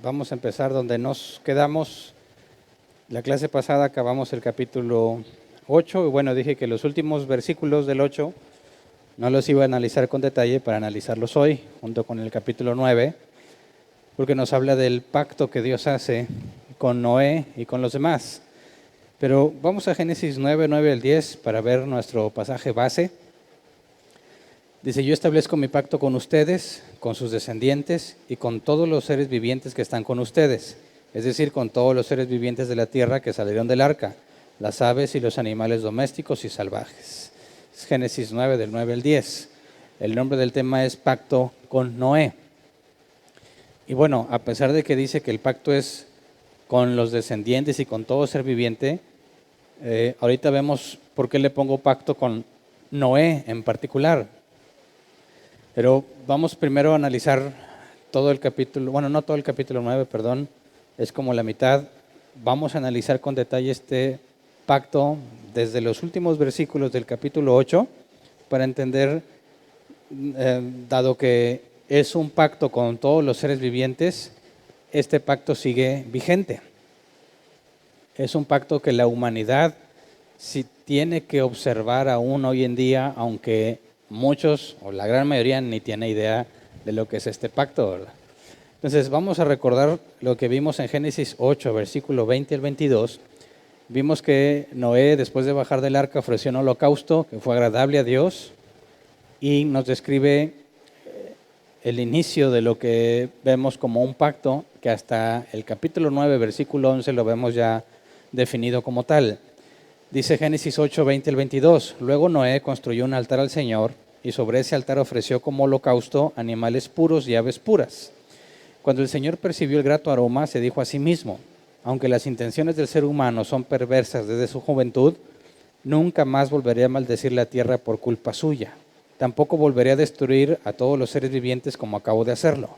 Vamos a empezar donde nos quedamos. La clase pasada acabamos el capítulo 8 y bueno, dije que los últimos versículos del 8 no los iba a analizar con detalle para analizarlos hoy, junto con el capítulo 9, porque nos habla del pacto que Dios hace con Noé y con los demás. Pero vamos a Génesis 9, 9 al 10 para ver nuestro pasaje base. Dice, yo establezco mi pacto con ustedes, con sus descendientes y con todos los seres vivientes que están con ustedes, es decir, con todos los seres vivientes de la tierra que salieron del arca, las aves y los animales domésticos y salvajes. Es Génesis 9, del 9 al 10. El nombre del tema es Pacto con Noé. Y bueno, a pesar de que dice que el pacto es con los descendientes y con todo ser viviente, ahorita vemos por qué le pongo pacto con Noé en particular. Pero vamos primero a analizar todo el capítulo, bueno, no todo el capítulo 9, perdón, es como la mitad. Vamos a analizar con detalle este pacto desde los últimos versículos del capítulo 8 para entender, dado que es un pacto con todos los seres vivientes, este pacto sigue vigente. Es un pacto que la humanidad sí tiene que observar aún hoy en día, aunque muchos o la gran mayoría ni tiene idea de lo que es este pacto, ¿verdad? Entonces vamos a recordar lo que vimos en Génesis 8, versículo 20 al 22. Vimos que Noé, después de bajar del arca, ofreció un holocausto que fue agradable a Dios y nos describe el inicio de lo que vemos como un pacto que hasta el capítulo 9, versículo 11 lo vemos ya definido como tal. Dice Génesis 8, 20 al 22, luego Noé construyó un altar al Señor y sobre ese altar ofreció como holocausto animales puros y aves puras. Cuando el Señor percibió el grato aroma, se dijo a sí mismo, aunque las intenciones del ser humano son perversas desde su juventud, nunca más volveré a maldecir la tierra por culpa suya. Tampoco volveré a destruir a todos los seres vivientes como acabo de hacerlo.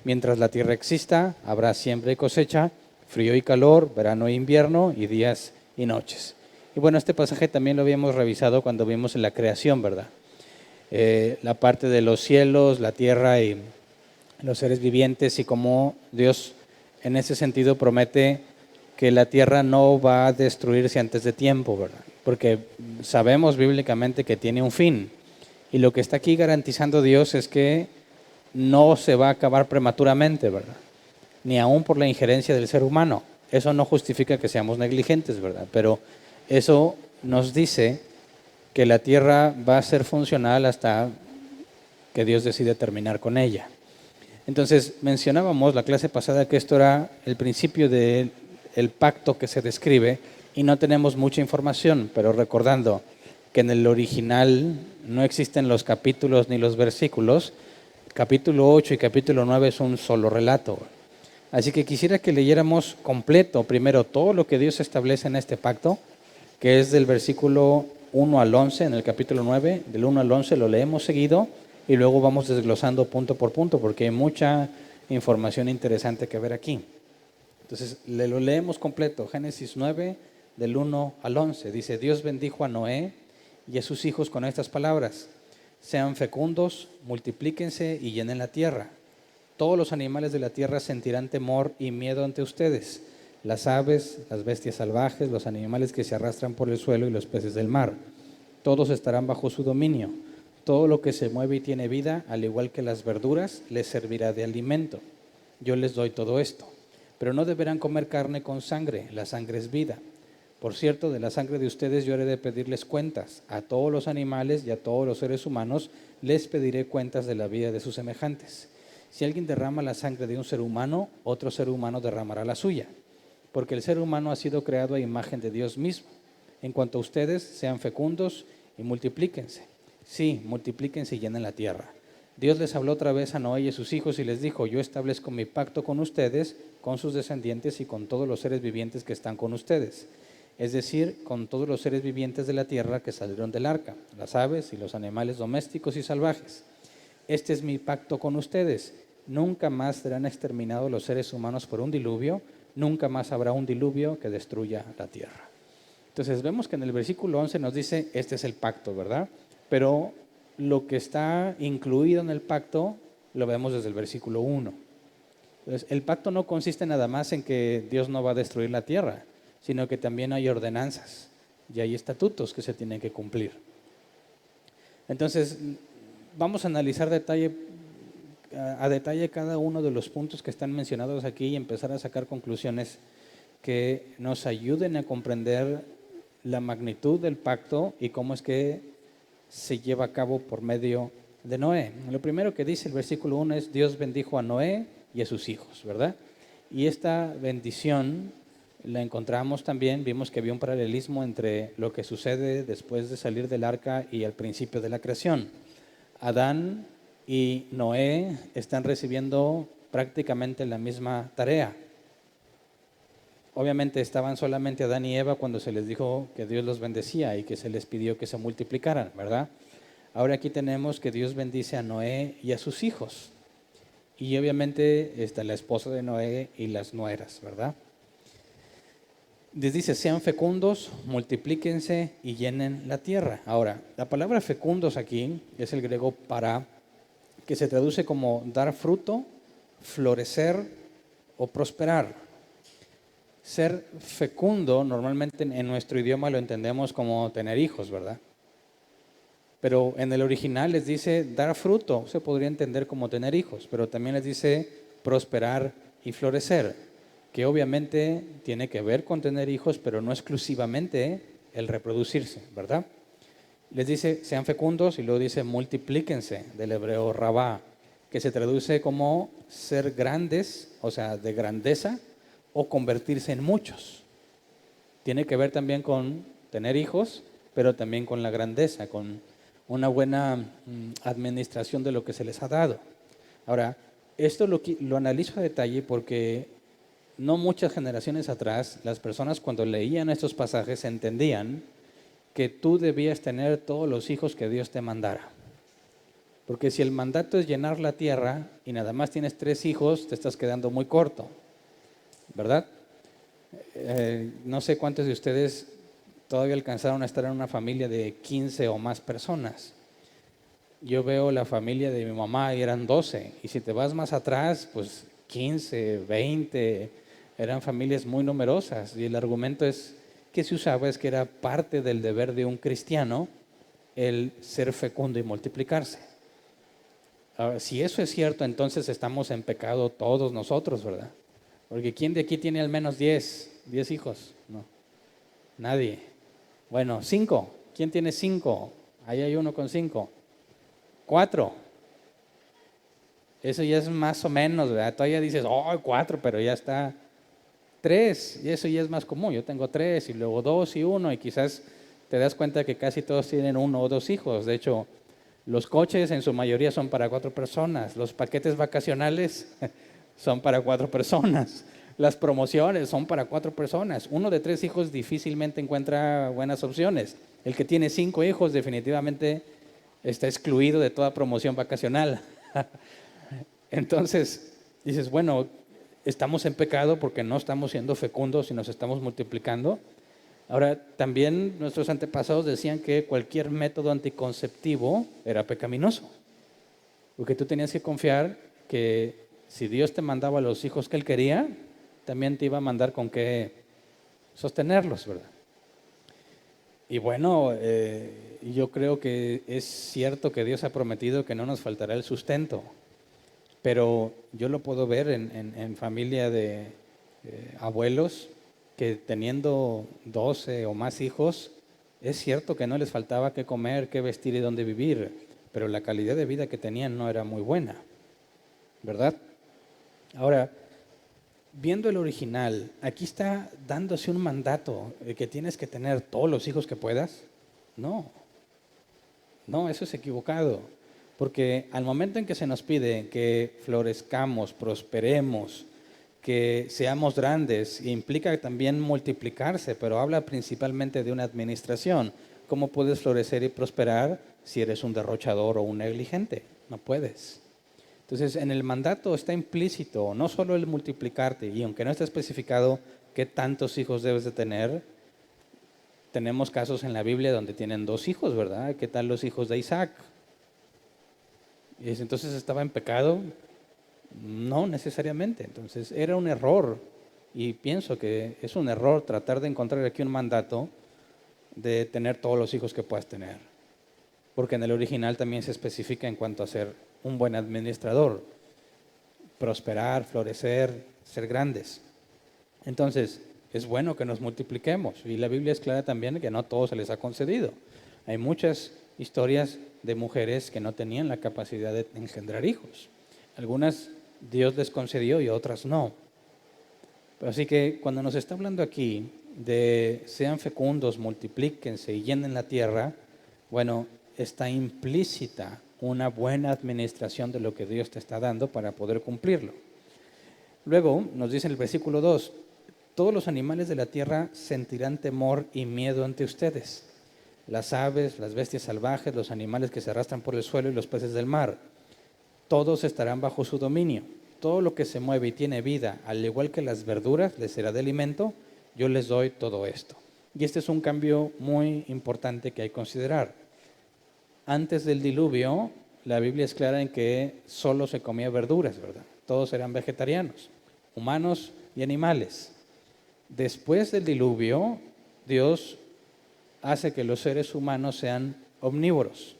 Mientras la tierra exista, habrá siembra y cosecha, frío y calor, verano e invierno y días y noches. Y bueno, este pasaje también lo habíamos revisado cuando vimos en la creación, ¿verdad? La parte de los cielos, la tierra y los seres vivientes y cómo Dios en ese sentido promete que la tierra no va a destruirse antes de tiempo, ¿verdad? Porque sabemos bíblicamente que tiene un fin. Y lo que está aquí garantizando Dios es que no se va a acabar prematuramente, ¿verdad? Ni aún por la injerencia del ser humano. Eso no justifica que seamos negligentes, ¿verdad? Pero eso nos dice que la tierra va a ser funcional hasta que Dios decide terminar con ella. Entonces, mencionábamos la clase pasada que esto era el principio del pacto que se describe y no tenemos mucha información, pero recordando que en el original no existen los capítulos ni los versículos, capítulo 8 y capítulo 9 es un solo relato. Así que quisiera que leyéramos completo primero todo lo que Dios establece en este pacto, que es del versículo 1 al 11 en el capítulo 9, del 1 al 11 lo leemos seguido y luego vamos desglosando punto por punto porque hay mucha información interesante que ver aquí. Entonces, lo leemos completo, Génesis 9, del 1 al 11. Dice, Dios bendijo a Noé y a sus hijos con estas palabras, sean fecundos, multiplíquense y llenen la tierra. Todos los animales de la tierra sentirán temor y miedo ante ustedes, las aves, las bestias salvajes, los animales que se arrastran por el suelo y los peces del mar. Todos estarán bajo su dominio. Todo lo que se mueve y tiene vida, al igual que las verduras, les servirá de alimento. Yo les doy todo esto. Pero no deberán comer carne con sangre, la sangre es vida. Por cierto, de la sangre de ustedes yo haré de pedirles cuentas. A todos los animales y a todos los seres humanos les pediré cuentas de la vida de sus semejantes. Si alguien derrama la sangre de un ser humano, otro ser humano derramará la suya. Porque el ser humano ha sido creado a imagen de Dios mismo. En cuanto a ustedes, sean fecundos y multiplíquense. Sí, multiplíquense y llenen la tierra. Dios les habló otra vez a Noé y a sus hijos y les dijo, yo establezco mi pacto con ustedes, con sus descendientes y con todos los seres vivientes que están con ustedes. Es decir, con todos los seres vivientes de la tierra que salieron del arca, las aves y los animales domésticos y salvajes. Este es mi pacto con ustedes. Nunca más serán exterminados los seres humanos por un diluvio, nunca más habrá un diluvio que destruya la tierra. Entonces vemos que en el versículo 11 nos dice, este es el pacto, ¿verdad? Pero lo que está incluido en el pacto lo vemos desde el versículo 1. Entonces, el pacto no consiste nada más en que Dios no va a destruir la tierra, sino que también hay ordenanzas y hay estatutos que se tienen que cumplir. Entonces, vamos a analizar a detalle cada uno de los puntos que están mencionados aquí y empezar a sacar conclusiones que nos ayuden a comprender la magnitud del pacto y cómo es que se lleva a cabo por medio de Noé. Lo primero que dice el versículo 1 es: Dios bendijo a Noé y a sus hijos, ¿verdad? Y esta bendición la encontramos también, vimos que había un paralelismo entre lo que sucede después de salir del arca y al principio de la creación. Adán y Noé están recibiendo prácticamente la misma tarea. Obviamente estaban solamente Adán y Eva cuando se les dijo que Dios los bendecía y que se les pidió que se multiplicaran, ¿verdad? Ahora aquí tenemos que Dios bendice a Noé y a sus hijos. Y obviamente está la esposa de Noé y las nueras, ¿verdad? Les dice: sean fecundos, multiplíquense y llenen la tierra. Ahora, la palabra fecundos aquí es el griego para, que se traduce como dar fruto, florecer o prosperar. Ser fecundo normalmente en nuestro idioma lo entendemos como tener hijos, ¿verdad? Pero en el original les dice dar fruto, se podría entender como tener hijos, pero también les dice prosperar y florecer, que obviamente tiene que ver con tener hijos, pero no exclusivamente el reproducirse, ¿verdad? Les dice sean fecundos y luego dice multiplíquense, del hebreo rabá, que se traduce como ser grandes, o sea, de grandeza, o convertirse en muchos. Tiene que ver también con tener hijos, pero también con la grandeza, con una buena administración de lo que se les ha dado. Ahora, esto lo analizo a detalle porque no muchas generaciones atrás, las personas cuando leían estos pasajes entendían que tú debías tener todos los hijos que Dios te mandara. Porque si el mandato es llenar la tierra y nada más tienes 3 hijos, te estás quedando muy corto, ¿verdad? No sé cuántos de ustedes todavía alcanzaron a estar en una familia de 15 o más personas. Yo veo la familia de mi mamá y eran 12, y si te vas más atrás, pues 15, 20, eran familias muy numerosas, y el argumento que se usaba es que era parte del deber de un cristiano el ser fecundo y multiplicarse. Ahora, si eso es cierto, entonces estamos en pecado todos nosotros, ¿verdad? Porque ¿quién de aquí tiene al menos 10 hijos? No, nadie. Bueno, 5. ¿Quién tiene 5? Ahí hay uno con 5. 4. Eso ya es más o menos, ¿verdad? Todavía dices, 4, pero ya está. 3, y eso ya es más común. Yo tengo 3 y luego 2 y 1, y quizás te das cuenta que casi todos tienen 1 o 2 hijos. De hecho, los coches en su mayoría son para 4 personas. Los paquetes vacacionales son para 4 personas. Las promociones son para 4 personas. Uno de 3 hijos difícilmente encuentra buenas opciones. El que tiene 5 hijos definitivamente está excluido de toda promoción vacacional. Entonces, dices, bueno, estamos en pecado porque no estamos siendo fecundos y nos estamos multiplicando. Ahora, también nuestros antepasados decían que cualquier método anticonceptivo era pecaminoso, porque tú tenías que confiar que si Dios te mandaba los hijos que Él quería, también te iba a mandar con qué sostenerlos, ¿verdad? Y bueno, yo creo que es cierto que Dios ha prometido que no nos faltará el sustento, pero yo lo puedo ver en familia de abuelos que teniendo 12 o más hijos, es cierto que no les faltaba qué comer, qué vestir y dónde vivir, pero la calidad de vida que tenían no era muy buena, ¿verdad? Ahora, viendo el original, aquí está dándose un mandato de que tienes que tener todos los hijos que puedas. No, eso es equivocado. Porque al momento en que se nos pide que florezcamos, prosperemos, que seamos grandes, implica también multiplicarse, pero habla principalmente de una administración. ¿Cómo puedes florecer y prosperar si eres un derrochador o un negligente? No puedes. Entonces, en el mandato está implícito no solo el multiplicarte, y aunque no está especificado qué tantos hijos debes de tener, tenemos casos en la Biblia donde tienen 2 hijos, ¿verdad? ¿Qué tal los hijos de Isaac? Y entonces estaba en pecado. No necesariamente. Entonces era un error, y pienso que es un error tratar de encontrar aquí un mandato de tener todos los hijos que puedas tener, porque en el original también se especifica en cuanto a ser un buen administrador, prosperar, florecer, ser grandes. Entonces, es bueno que nos multipliquemos, y la Biblia es clara también que no a todos se les ha concedido. Hay muchas historias de mujeres que no tenían la capacidad de engendrar hijos. Algunas Dios les concedió y otras no. Así que cuando nos está hablando aquí de sean fecundos, multiplíquense y llenen la tierra, bueno, está implícita una buena administración de lo que Dios te está dando para poder cumplirlo. Luego nos dice en el versículo 2, todos los animales de la tierra sentirán temor y miedo ante ustedes. Las aves, las bestias salvajes, los animales que se arrastran por el suelo y los peces del mar. Todos estarán bajo su dominio. Todo lo que se mueve y tiene vida, al igual que las verduras, les será de alimento. Yo les doy todo esto. Y este es un cambio muy importante que hay que considerar. Antes del diluvio, la Biblia es clara en que solo se comía verduras, ¿verdad? Todos eran vegetarianos, humanos y animales. Después del diluvio, Dios hace que los seres humanos sean omnívoros,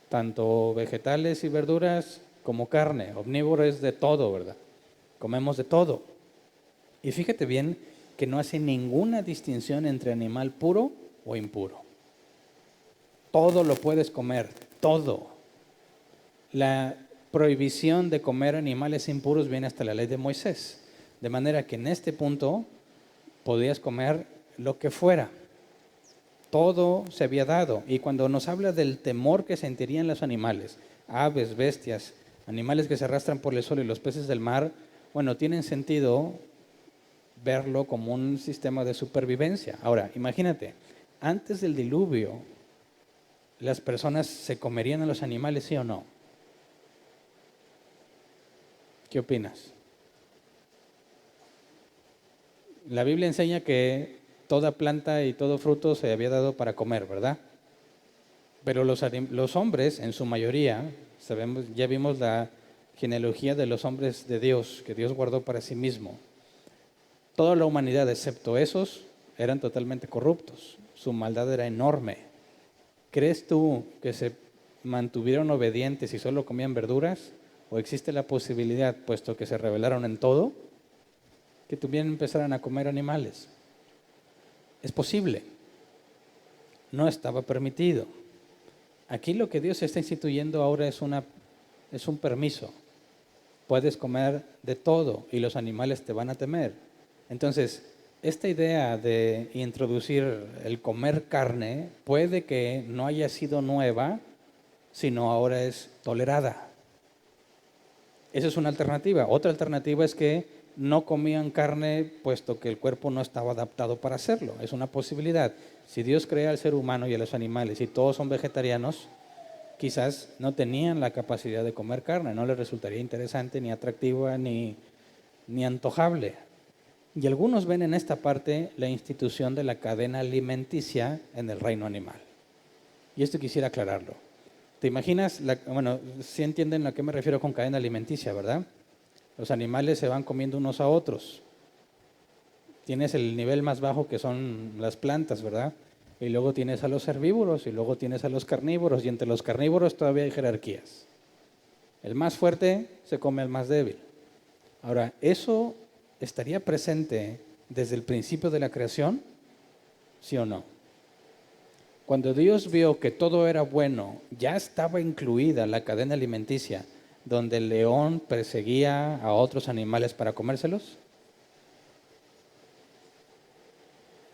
tanto vegetales y verduras como carne. Omnívoro es de todo, ¿verdad? Comemos de todo. Y fíjate bien que no hace ninguna distinción entre animal puro o impuro. Todo lo puedes comer, todo. La prohibición de comer animales impuros viene hasta la ley de Moisés. De manera que en este punto podías comer lo que fuera. Todo se había dado. Y cuando nos habla del temor que sentirían los animales, aves, bestias, animales que se arrastran por el suelo y los peces del mar, bueno, tienen sentido verlo como un sistema de supervivencia. Ahora, imagínate, antes del diluvio, ¿las personas se comerían a los animales, sí o no? ¿Qué opinas? La Biblia enseña que toda planta y todo fruto se había dado para comer, ¿verdad? Pero los hombres, en su mayoría, sabemos, ya vimos la genealogía de los hombres de Dios, que Dios guardó para sí mismo. Toda la humanidad, excepto esos, eran totalmente corruptos. Su maldad era enorme. ¿Crees tú que se mantuvieron obedientes y solo comían verduras? ¿O existe la posibilidad, puesto que se rebelaron en todo, que también empezaran a comer animales? Es posible. No estaba permitido. Aquí lo que Dios está instituyendo ahora es un permiso. Puedes comer de todo y los animales te van a temer. Entonces, esta idea de introducir el comer carne puede que no haya sido nueva, sino ahora es tolerada. Esa es una alternativa. Otra alternativa es que no comían carne puesto que el cuerpo no estaba adaptado para hacerlo. Es una posibilidad. Si Dios crea al ser humano y a los animales y todos son vegetarianos, quizás no tenían la capacidad de comer carne, no les resultaría interesante, ni atractiva, ni antojable. Y algunos ven en esta parte la institución de la cadena alimenticia en el reino animal. Y esto quisiera aclararlo. ¿Te imaginas? Bueno, sí entienden a qué me refiero con cadena alimenticia, ¿verdad? Los animales se van comiendo unos a otros. Tienes el nivel más bajo que son las plantas, ¿verdad? Y luego tienes a los herbívoros y luego tienes a los carnívoros. Y entre los carnívoros todavía hay jerarquías. El más fuerte se come al más débil. Ahora, ¿eso estaría presente desde el principio de la creación? ¿Sí o no? Cuando Dios vio que todo era bueno, ya estaba incluida la cadena alimenticia, donde el león perseguía a otros animales para comérselos.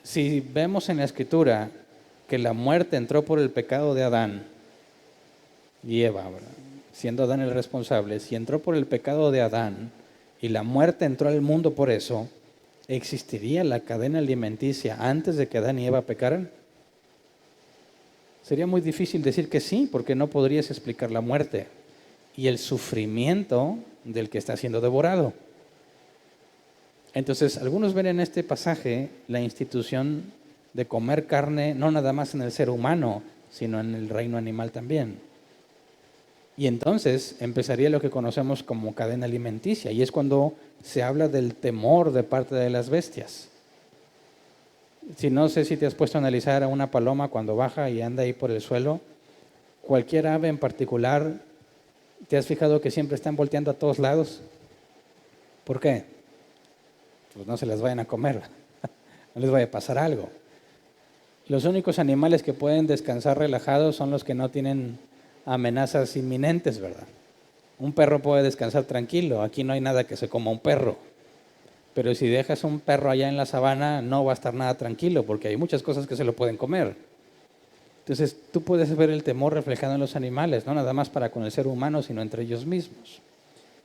Si vemos en la Escritura que la muerte entró por el pecado de Adán y Eva, ¿verdad? Siendo Adán el responsable, si entró por el pecado de Adán y la muerte entró al mundo por eso, ¿existiría la cadena alimenticia antes de que Adán y Eva pecaran? Sería muy difícil decir que sí, porque no podrías explicar la muerte y el sufrimiento del que está siendo devorado. Entonces, algunos ven en este pasaje la institución de comer carne, no nada más en el ser humano, sino en el reino animal también. Y entonces empezaría lo que conocemos como cadena alimenticia, y es cuando se habla del temor de parte de las bestias. Si no sé si te has puesto a analizar a una paloma cuando baja y anda ahí por el suelo, cualquier ave en particular, ¿te has fijado que siempre están volteando a todos lados? ¿Por qué? Pues no se las vayan a comer, no les vaya a pasar algo. Los únicos animales que pueden descansar relajados son los que no tienen amenazas inminentes, ¿verdad? Un perro puede descansar tranquilo, aquí no hay nada que se coma un perro. Pero si dejas un perro allá en la sabana, no va a estar nada tranquilo, porque hay muchas cosas que se lo pueden comer. Entonces, tú puedes ver el temor reflejado en los animales, no nada más para con el ser humano, sino entre ellos mismos.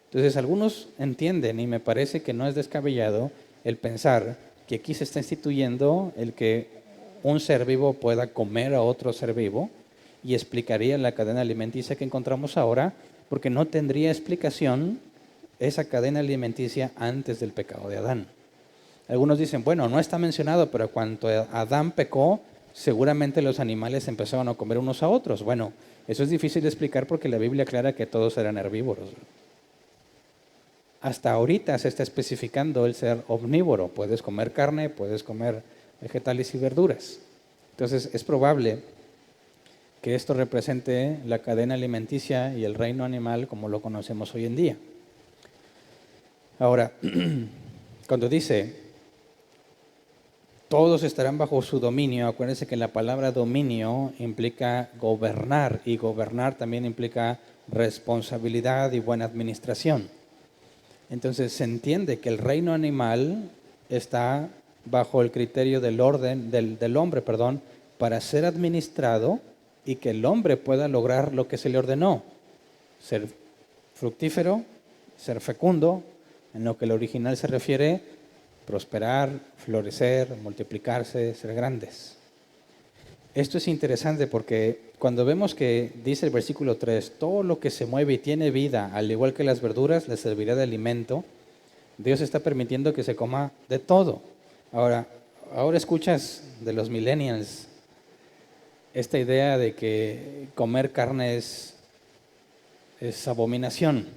Entonces, algunos entienden, y me parece que no es descabellado, el pensar que aquí se está instituyendo el que un ser vivo pueda comer a otro ser vivo, y explicaría la cadena alimenticia que encontramos ahora, porque no tendría explicación esa cadena alimenticia antes del pecado de Adán. Algunos dicen, bueno, no está mencionado, pero cuando Adán pecó, seguramente los animales empezaron a comer unos a otros. Bueno, eso es difícil de explicar porque la Biblia aclara que todos eran herbívoros. Hasta ahorita se está especificando el ser omnívoro. Puedes comer carne, puedes comer vegetales y verduras. Entonces es probable que esto represente la cadena alimenticia y el reino animal como lo conocemos hoy en día. Ahora, cuando dice, todos estarán bajo su dominio, acuérdense que la palabra dominio implica gobernar, y gobernar también implica responsabilidad y buena administración. Entonces se entiende que el reino animal está bajo el criterio del orden, del hombre, para ser administrado y que el hombre pueda lograr lo que se le ordenó: ser fructífero, ser fecundo, en lo que el original se refiere, prosperar, florecer, multiplicarse, ser grandes. Esto es interesante porque cuando vemos que dice el versículo 3, todo lo que se mueve y tiene vida, al igual que las verduras, les servirá de alimento, Dios está permitiendo que se coma de todo. Ahora escuchas de los millennials esta idea de que comer carne es abominación.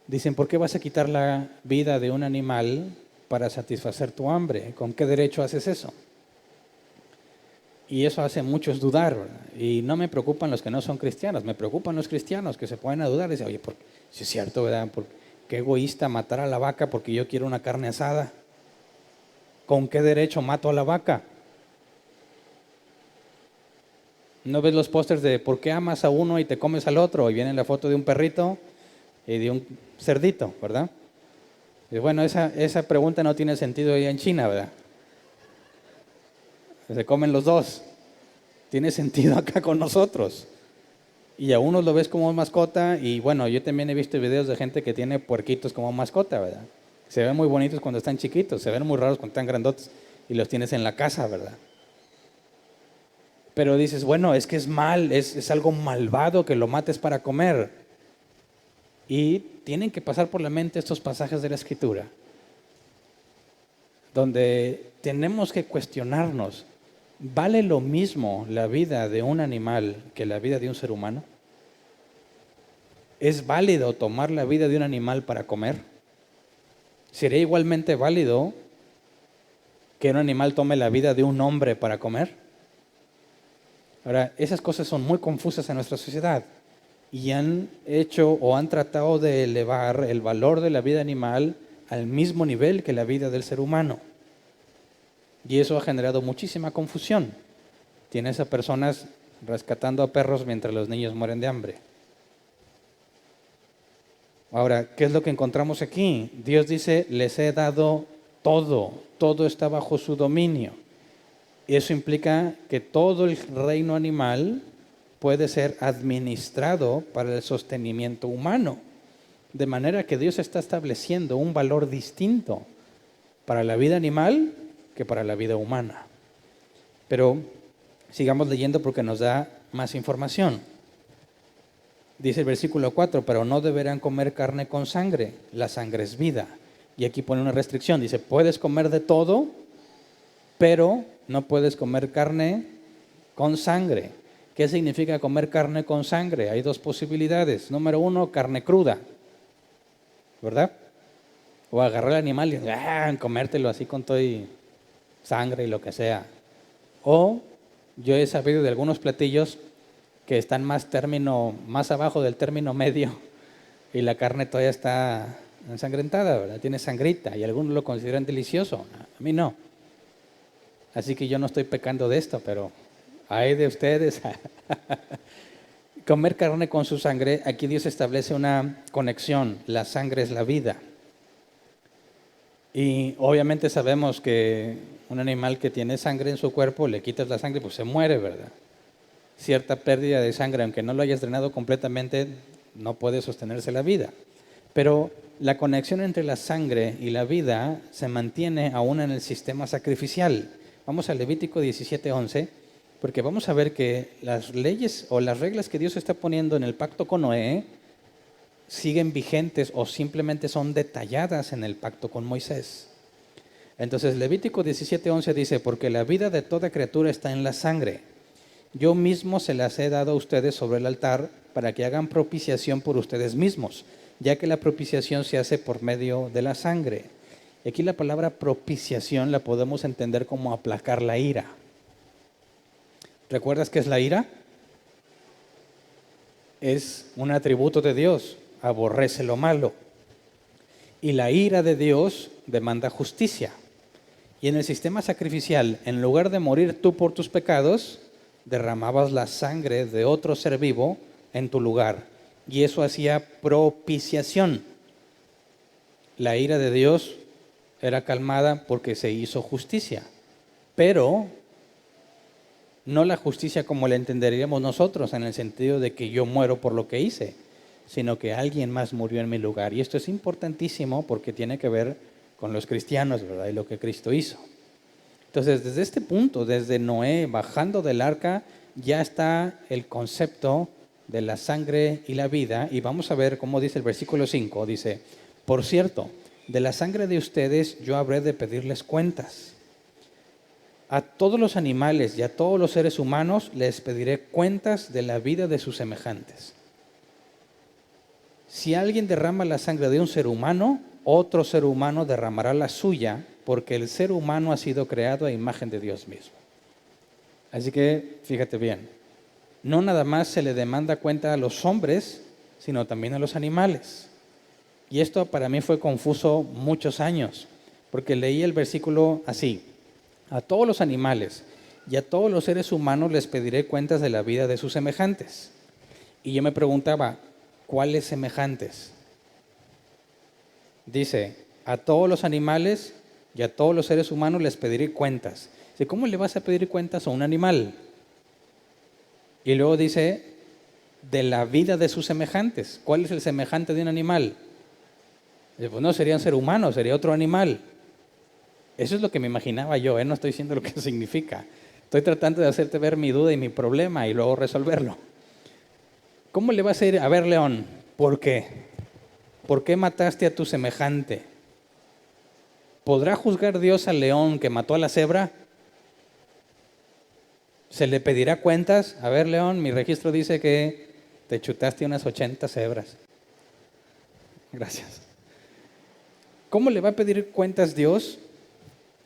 Dicen, ¿por qué vas a quitar la vida de un animal para satisfacer tu hambre? ¿Con qué derecho haces eso? Y eso hace a muchos dudar, ¿verdad? Y no me preocupan los que no son cristianos, me preocupan los cristianos que se ponen a dudar. Dicen, oye, si es cierto, ¿verdad? Qué egoísta matar a la vaca porque yo quiero una carne asada. ¿Con qué derecho mato a la vaca? ¿No ves los pósters de por qué amas a uno y te comes al otro? Y viene la foto de un perrito y de un cerdito, ¿verdad? Y bueno, esa pregunta no tiene sentido allá en China, ¿verdad? Se comen los dos. Tiene sentido acá con nosotros. Y a unos lo ves como mascota, y bueno, yo también he visto videos de gente que tiene puerquitos como mascota, ¿verdad? Se ven muy bonitos cuando están chiquitos, se ven muy raros cuando están grandotes y los tienes en la casa, ¿verdad? Pero dices, bueno, es que es mal, es algo malvado que lo mates para comer. Y tienen que pasar por la mente estos pasajes de la Escritura, donde tenemos que cuestionarnos, ¿vale lo mismo la vida de un animal que la vida de un ser humano? ¿Es válido tomar la vida de un animal para comer? ¿Sería igualmente válido que un animal tome la vida de un hombre para comer? Ahora, esas cosas son muy confusas en nuestra sociedad y han hecho o han tratado de elevar el valor de la vida animal al mismo nivel que la vida del ser humano. Y eso ha generado muchísima confusión. Tienes a personas rescatando a perros mientras los niños mueren de hambre. Ahora, ¿qué es lo que encontramos aquí? Dios dice, les he dado todo, todo está bajo su dominio. Y eso implica que todo el reino animal puede ser administrado para el sostenimiento humano. De manera que Dios está estableciendo un valor distinto para la vida animal que para la vida humana. Pero sigamos leyendo porque nos da más información. Dice el versículo 4, pero no deberán comer carne con sangre, la sangre es vida. Y aquí pone una restricción, dice, puedes comer de todo, pero no puedes comer carne con sangre. ¿Qué significa comer carne con sangre? Hay dos posibilidades. Número uno, carne cruda, ¿verdad? O agarrar el animal y comértelo así con todo y sangre y lo que sea. O yo he sabido de algunos platillos que están más abajo del término medio y la carne todavía está ensangrentada, ¿verdad? Tiene sangrita y algunos lo consideran delicioso. A mí no. Así que yo no estoy pecando de esto, pero hay de ustedes. Comer carne con su sangre, aquí Dios establece una conexión. La sangre es la vida. Y obviamente sabemos que un animal que tiene sangre en su cuerpo, le quitas la sangre, pues se muere, ¿verdad? Cierta pérdida de sangre, aunque no lo hayas drenado completamente, no puede sostenerse la vida. Pero la conexión entre la sangre y la vida se mantiene aún en el sistema sacrificial. Vamos a Levítico 17:11, porque vamos a ver que las leyes o las reglas que Dios está poniendo en el pacto con Noé siguen vigentes o simplemente son detalladas en el pacto con Moisés. Entonces Levítico 17:11 dice, porque la vida de toda criatura está en la sangre. Yo mismo se las he dado a ustedes sobre el altar para que hagan propiciación por ustedes mismos, ya que la propiciación se hace por medio de la sangre. Y aquí la palabra propiciación la podemos entender como aplacar la ira. ¿Recuerdas qué es la ira? Es un atributo de Dios, aborrece lo malo. Y la ira de Dios demanda justicia. Y en el sistema sacrificial, en lugar de morir tú por tus pecados, derramabas la sangre de otro ser vivo en tu lugar. Y eso hacía propiciación. La ira de Dios era calmada porque se hizo justicia. Pero no la justicia como la entenderíamos nosotros, en el sentido de que yo muero por lo que hice, sino que alguien más murió en mi lugar. Y esto es importantísimo porque tiene que ver con los cristianos, ¿verdad? Y lo que Cristo hizo. Entonces, desde este punto, desde Noé bajando del arca, ya está el concepto de la sangre y la vida. Y vamos a ver cómo dice el versículo 5. Dice, por cierto, de la sangre de ustedes yo habré de pedirles cuentas. A todos los animales y a todos los seres humanos les pediré cuentas de la vida de sus semejantes. Si alguien derrama la sangre de un ser humano, otro ser humano derramará la suya, porque el ser humano ha sido creado a imagen de Dios mismo. Así que, fíjate bien, no nada más se le demanda cuenta a los hombres, sino también a los animales. Y esto para mí fue confuso muchos años, porque leí el versículo así, a todos los animales y a todos los seres humanos les pediré cuentas de la vida de sus semejantes. Y yo me preguntaba, ¿cuáles semejantes? Dice, a todos los animales y a todos los seres humanos les pediré cuentas. Dice, ¿cómo le vas a pedir cuentas a un animal? Y luego dice, de la vida de sus semejantes. ¿Cuál es el semejante de un animal? Dice, pues no sería un ser humano, sería otro animal. Eso es lo que me imaginaba yo, no estoy diciendo lo que significa. Estoy tratando de hacerte ver mi duda y mi problema y luego resolverlo. ¿Cómo le vas a ir? A ver, León, ¿por qué? ¿Por qué mataste a tu semejante? ¿Podrá juzgar Dios al león que mató a la cebra? ¿Se le pedirá cuentas? A ver, León, mi registro dice que te chutaste unas 80 cebras. Gracias. ¿Cómo le va a pedir cuentas Dios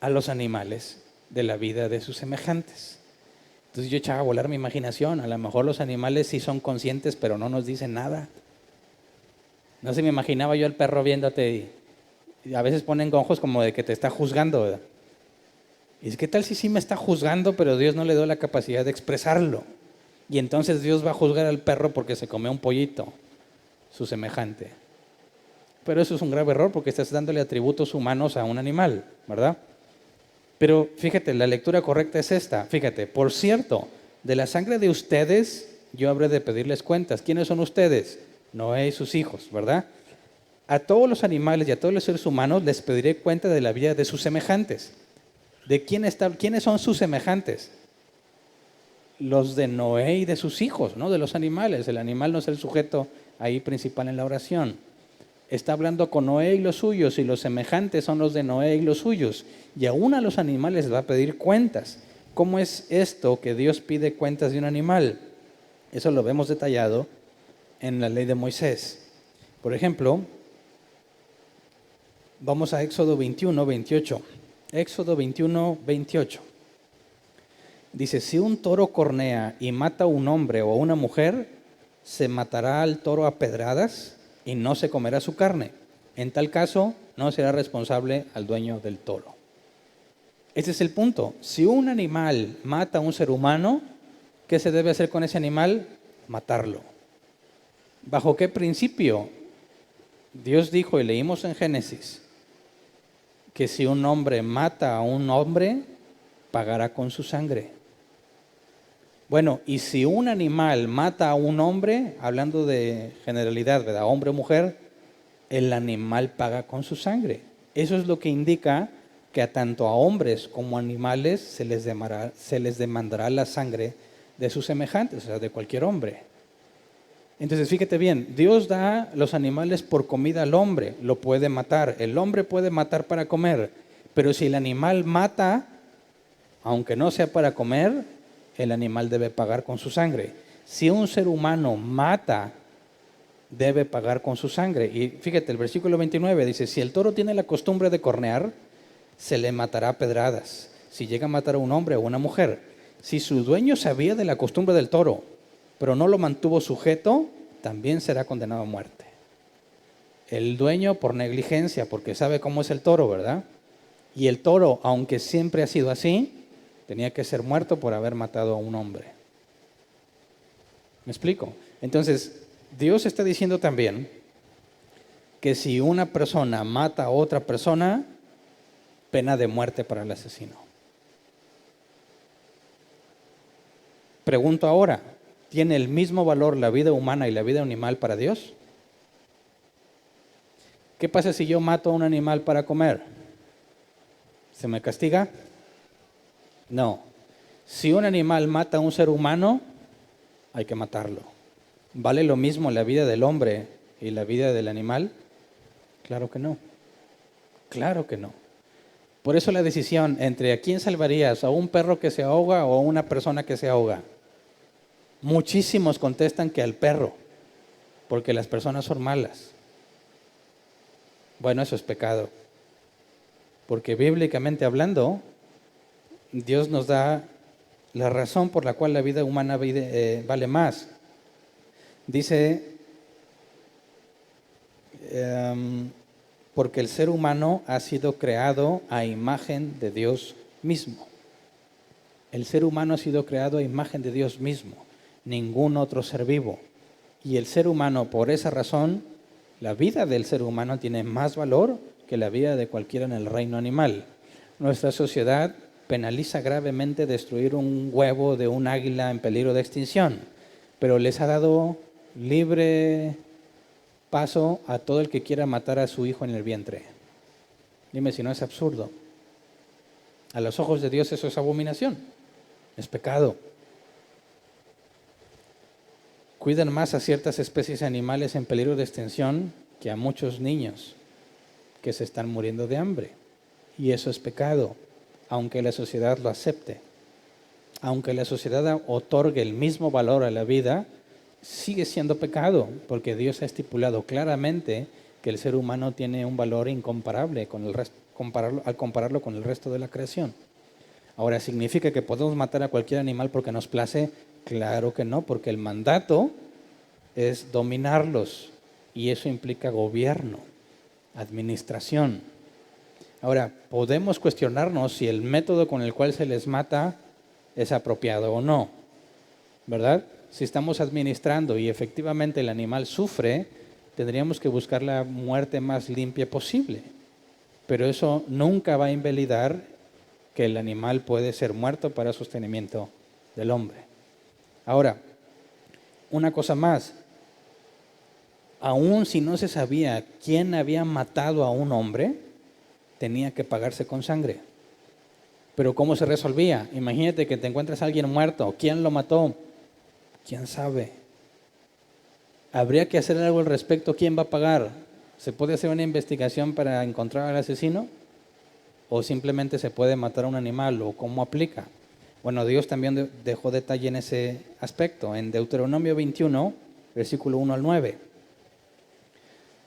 a los animales de la vida de sus semejantes? Entonces yo echaba a volar mi imaginación. A lo mejor los animales sí son conscientes, pero no nos dicen nada. No sé, me imaginaba yo al perro viéndote y a veces ponen ojos como de que te está juzgando, ¿verdad? Y ¿qué tal si sí me está juzgando, pero Dios no le dio la capacidad de expresarlo? Y entonces Dios va a juzgar al perro porque se comió un pollito, su semejante. Pero eso es un grave error porque estás dándole atributos humanos a un animal, ¿verdad? Pero fíjate, la lectura correcta es esta. Fíjate, por cierto, de la sangre de ustedes yo habré de pedirles cuentas. ¿Quiénes son ustedes? Noé y sus hijos, ¿verdad? A todos los animales y a todos los seres humanos les pediré cuenta de la vida de sus semejantes. ¿De quiénes son sus semejantes? Los de Noé y de sus hijos, ¿no? De los animales. El animal no es el sujeto ahí principal en la oración. Está hablando con Noé y los suyos, y los semejantes son los de Noé y los suyos. Y aún a los animales les va a pedir cuentas. ¿Cómo es esto que Dios pide cuentas de un animal? Eso lo vemos detallado en la ley de Moisés. Por ejemplo, vamos a Éxodo 21, 28. Éxodo 21, 28. Dice, si un toro cornea y mata a un hombre o a una mujer, se matará al toro a pedradas y no se comerá su carne. En tal caso, no será responsable al dueño del toro. Ese es el punto. Si un animal mata a un ser humano, ¿qué se debe hacer con ese animal? Matarlo. ¿Bajo qué principio? Dios dijo, y leímos en Génesis, que si un hombre mata a un hombre, pagará con su sangre. Bueno, y si un animal mata a un hombre, hablando de generalidad, ¿verdad? Hombre o mujer, el animal paga con su sangre. Eso es lo que indica que a tanto a hombres como a animales se les demandará la sangre de sus semejantes, o sea, de cualquier hombre. Entonces, fíjate bien, Dios da los animales por comida al hombre, lo puede matar. El hombre puede matar para comer, pero si el animal mata, aunque no sea para comer, el animal debe pagar con su sangre. Si un ser humano mata, debe pagar con su sangre. Y fíjate, el versículo 29 dice, si el toro tiene la costumbre de cornear, se le matará a pedradas. Si llega a matar a un hombre o una mujer, si su dueño sabía de la costumbre del toro, pero no lo mantuvo sujeto, también será condenado a muerte. El dueño por negligencia, porque sabe cómo es el toro, ¿verdad? Y el toro, aunque siempre ha sido así, tenía que ser muerto por haber matado a un hombre. ¿Me explico? Entonces, Dios está diciendo también que si una persona mata a otra persona, pena de muerte para el asesino. Pregunto ahora, ¿tiene el mismo valor la vida humana y la vida animal para Dios? ¿Qué pasa si yo mato a un animal para comer? ¿Se me castiga? No. Si un animal mata a un ser humano, hay que matarlo. ¿Vale lo mismo la vida del hombre y la vida del animal? Claro que no. Claro que no. Por eso la decisión entre a quién salvarías, a un perro que se ahoga o a una persona que se ahoga. Muchísimos contestan que al perro, porque las personas son malas. Bueno, eso es pecado. Porque bíblicamente hablando, Dios nos da la razón por la cual la vida humana vale más. Dice, porque el ser humano ha sido creado a imagen de Dios mismo. El ser humano ha sido creado a imagen de Dios mismo, ningún otro ser vivo. Y el ser humano, por esa razón, la vida del ser humano tiene más valor que la vida de cualquiera en el reino animal. Nuestra sociedad penaliza gravemente destruir un huevo de un águila en peligro de extinción, pero les ha dado libre paso a todo el que quiera matar a su hijo en el vientre. Dime si no es absurdo. A los ojos de Dios eso es abominación, es pecado. Cuidan más a ciertas especies animales en peligro de extinción que a muchos niños que se están muriendo de hambre. Y eso es pecado, aunque la sociedad lo acepte. Aunque la sociedad otorgue el mismo valor a la vida, sigue siendo pecado, porque Dios ha estipulado claramente que el ser humano tiene un valor incomparable al compararlo con el resto de la creación. Ahora, ¿significa que podemos matar a cualquier animal porque nos place? Claro que no, porque el mandato es dominarlos y eso implica gobierno, administración. Ahora, podemos cuestionarnos si el método con el cual se les mata es apropiado o no, ¿verdad? Si estamos administrando y efectivamente el animal sufre, tendríamos que buscar la muerte más limpia posible. Pero eso nunca va a invalidar que el animal puede ser muerto para sostenimiento del hombre. Ahora, una cosa más. Aún si no se sabía quién había matado a un hombre, tenía que pagarse con sangre. Pero ¿cómo se resolvía? Imagínate que te encuentras a alguien muerto. ¿Quién lo mató? ¿Quién sabe? ¿Habría que hacer algo al respecto? ¿Quién va a pagar? ¿Se puede hacer una investigación para encontrar al asesino? ¿O simplemente se puede matar a un animal? ¿O cómo aplica? Bueno, Dios también dejó detalle en ese aspecto. En Deuteronomio 21, versículo 1 al 9.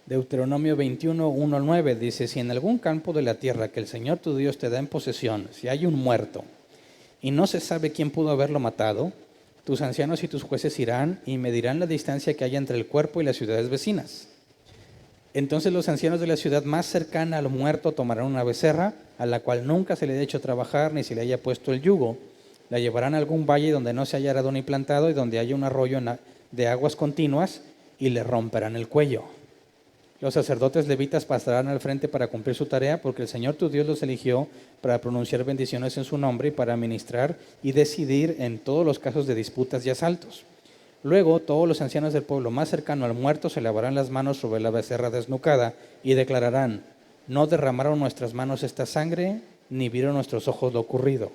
Deuteronomio 21, 1 al 9 dice: si en algún campo de la tierra que el Señor tu Dios te da en posesión, si hay un muerto y no se sabe quién pudo haberlo matado, tus ancianos y tus jueces irán y medirán la distancia que hay entre el cuerpo y las ciudades vecinas. Entonces los ancianos de la ciudad más cercana al muerto tomarán una becerra, a la cual nunca se le haya hecho trabajar ni se le haya puesto el yugo. La llevarán a algún valle donde no se haya arado ni plantado y donde haya un arroyo de aguas continuas, y le romperán el cuello. Los sacerdotes levitas pasarán al frente para cumplir su tarea, porque el Señor tu Dios los eligió para pronunciar bendiciones en su nombre y para administrar y decidir en todos los casos de disputas y asaltos. Luego todos los ancianos del pueblo más cercano al muerto se lavarán las manos sobre la becerra desnucada y declararán: no derramaron nuestras manos esta sangre, ni vieron nuestros ojos lo ocurrido.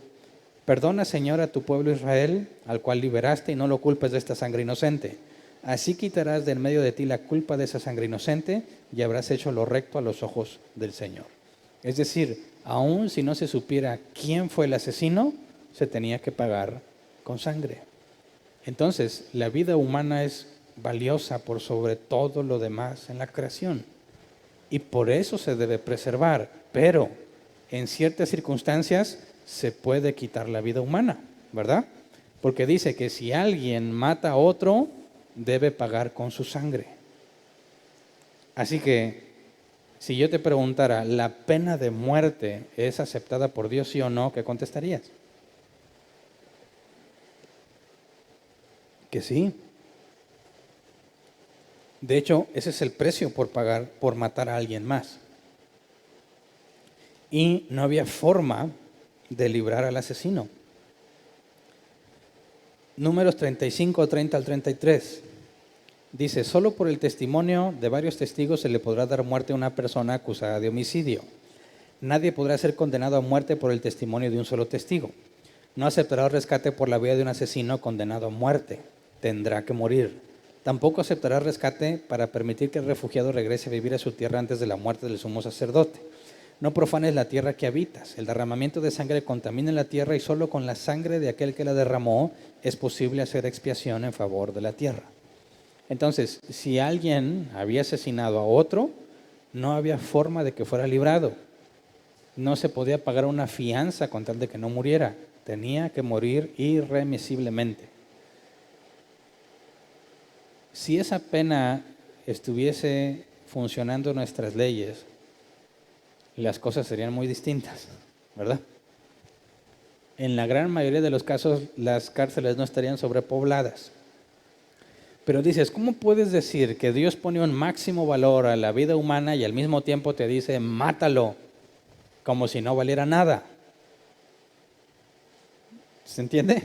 Perdona, Señor, a tu pueblo Israel, al cual liberaste, y no lo culpes de esta sangre inocente. Así quitarás de en medio de ti la culpa de esa sangre inocente y habrás hecho lo recto a los ojos del Señor. Es decir, aun si no se supiera quién fue el asesino, se tenía que pagar con sangre. Entonces, la vida humana es valiosa por sobre todo lo demás en la creación, y por eso se debe preservar, pero en ciertas circunstancias se puede quitar la vida humana, ¿verdad? Porque dice que si alguien mata a otro, debe pagar con su sangre. Así que, si yo te preguntara, ¿la pena de muerte es aceptada por Dios, sí o no? ¿Qué contestarías? Que sí. De hecho, ese es el precio por pagar por matar a alguien más. Y no había forma de librar al asesino. Números 35, 30 al 33. Dice: solo por el testimonio de varios testigos se le podrá dar muerte a una persona acusada de homicidio. Nadie podrá ser condenado a muerte por el testimonio de un solo testigo. No aceptará rescate por la vida de un asesino condenado a muerte. Tendrá que morir. Tampoco aceptará rescate para permitir que el refugiado regrese a vivir a su tierra antes de la muerte del sumo sacerdote. No profanes la tierra que habitas. El derramamiento de sangre contamina la tierra, y solo con la sangre de aquel que la derramó es posible hacer expiación en favor de la tierra. Entonces, si alguien había asesinado a otro, no había forma de que fuera librado. No se podía pagar una fianza con tal de que no muriera. Tenía que morir irremisiblemente. Si esa pena estuviese funcionando en nuestras leyes, las cosas serían muy distintas, ¿verdad? En la gran mayoría de los casos, las cárceles no estarían sobrepobladas. Pero dices, ¿cómo puedes decir que Dios pone un máximo valor a la vida humana y al mismo tiempo te dice, mátalo, como si no valiera nada? ¿Se entiende?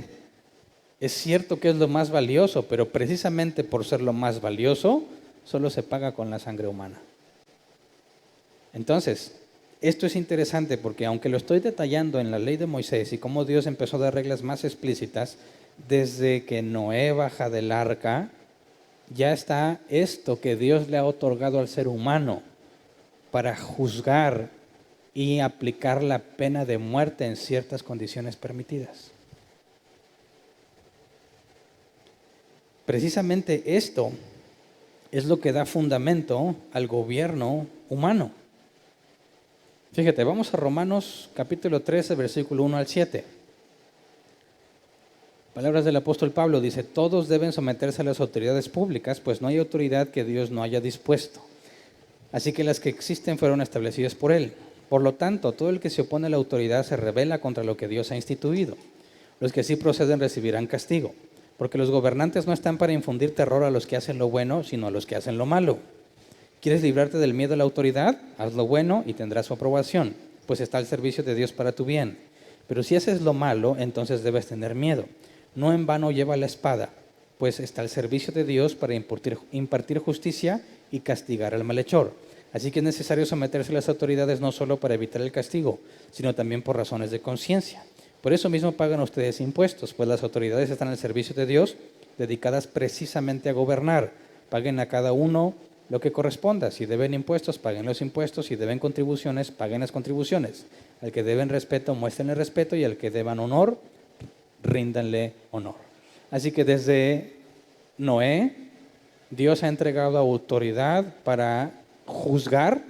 Es cierto que es lo más valioso, pero precisamente por ser lo más valioso, solo se paga con la sangre humana. Entonces, esto es interesante porque aunque lo estoy detallando en la ley de Moisés y cómo Dios empezó a dar reglas más explícitas, desde que Noé baja del arca, ya está esto que Dios le ha otorgado al ser humano para juzgar y aplicar la pena de muerte en ciertas condiciones permitidas. Precisamente esto es lo que da fundamento al gobierno humano. Fíjate, vamos a Romanos capítulo 13, versículo 1 al 7. Palabras del apóstol Pablo, dice: todos deben someterse a las autoridades públicas, pues no hay autoridad que Dios no haya dispuesto. Así que las que existen fueron establecidas por Él. Por lo tanto, todo el que se opone a la autoridad se rebela contra lo que Dios ha instituido. Los que así proceden recibirán castigo, porque los gobernantes no están para infundir terror a los que hacen lo bueno, sino a los que hacen lo malo. ¿Quieres librarte del miedo a la autoridad? Haz lo bueno y tendrás su aprobación, pues está al servicio de Dios para tu bien. Pero si haces lo malo, entonces debes tener miedo. No en vano lleva la espada, pues está al servicio de Dios para impartir justicia y castigar al malhechor. Así que es necesario someterse a las autoridades no solo para evitar el castigo, sino también por razones de conciencia. Por eso mismo pagan ustedes impuestos, pues las autoridades están al servicio de Dios, dedicadas precisamente a gobernar. Paguen a cada uno lo que corresponda. Si deben impuestos, paguen los impuestos. Si deben contribuciones, paguen las contribuciones. Al que deben respeto, muéstrenle respeto, y al que deban honor, ríndanle honor. Así que desde Noé, Dios ha entregado autoridad para juzgar,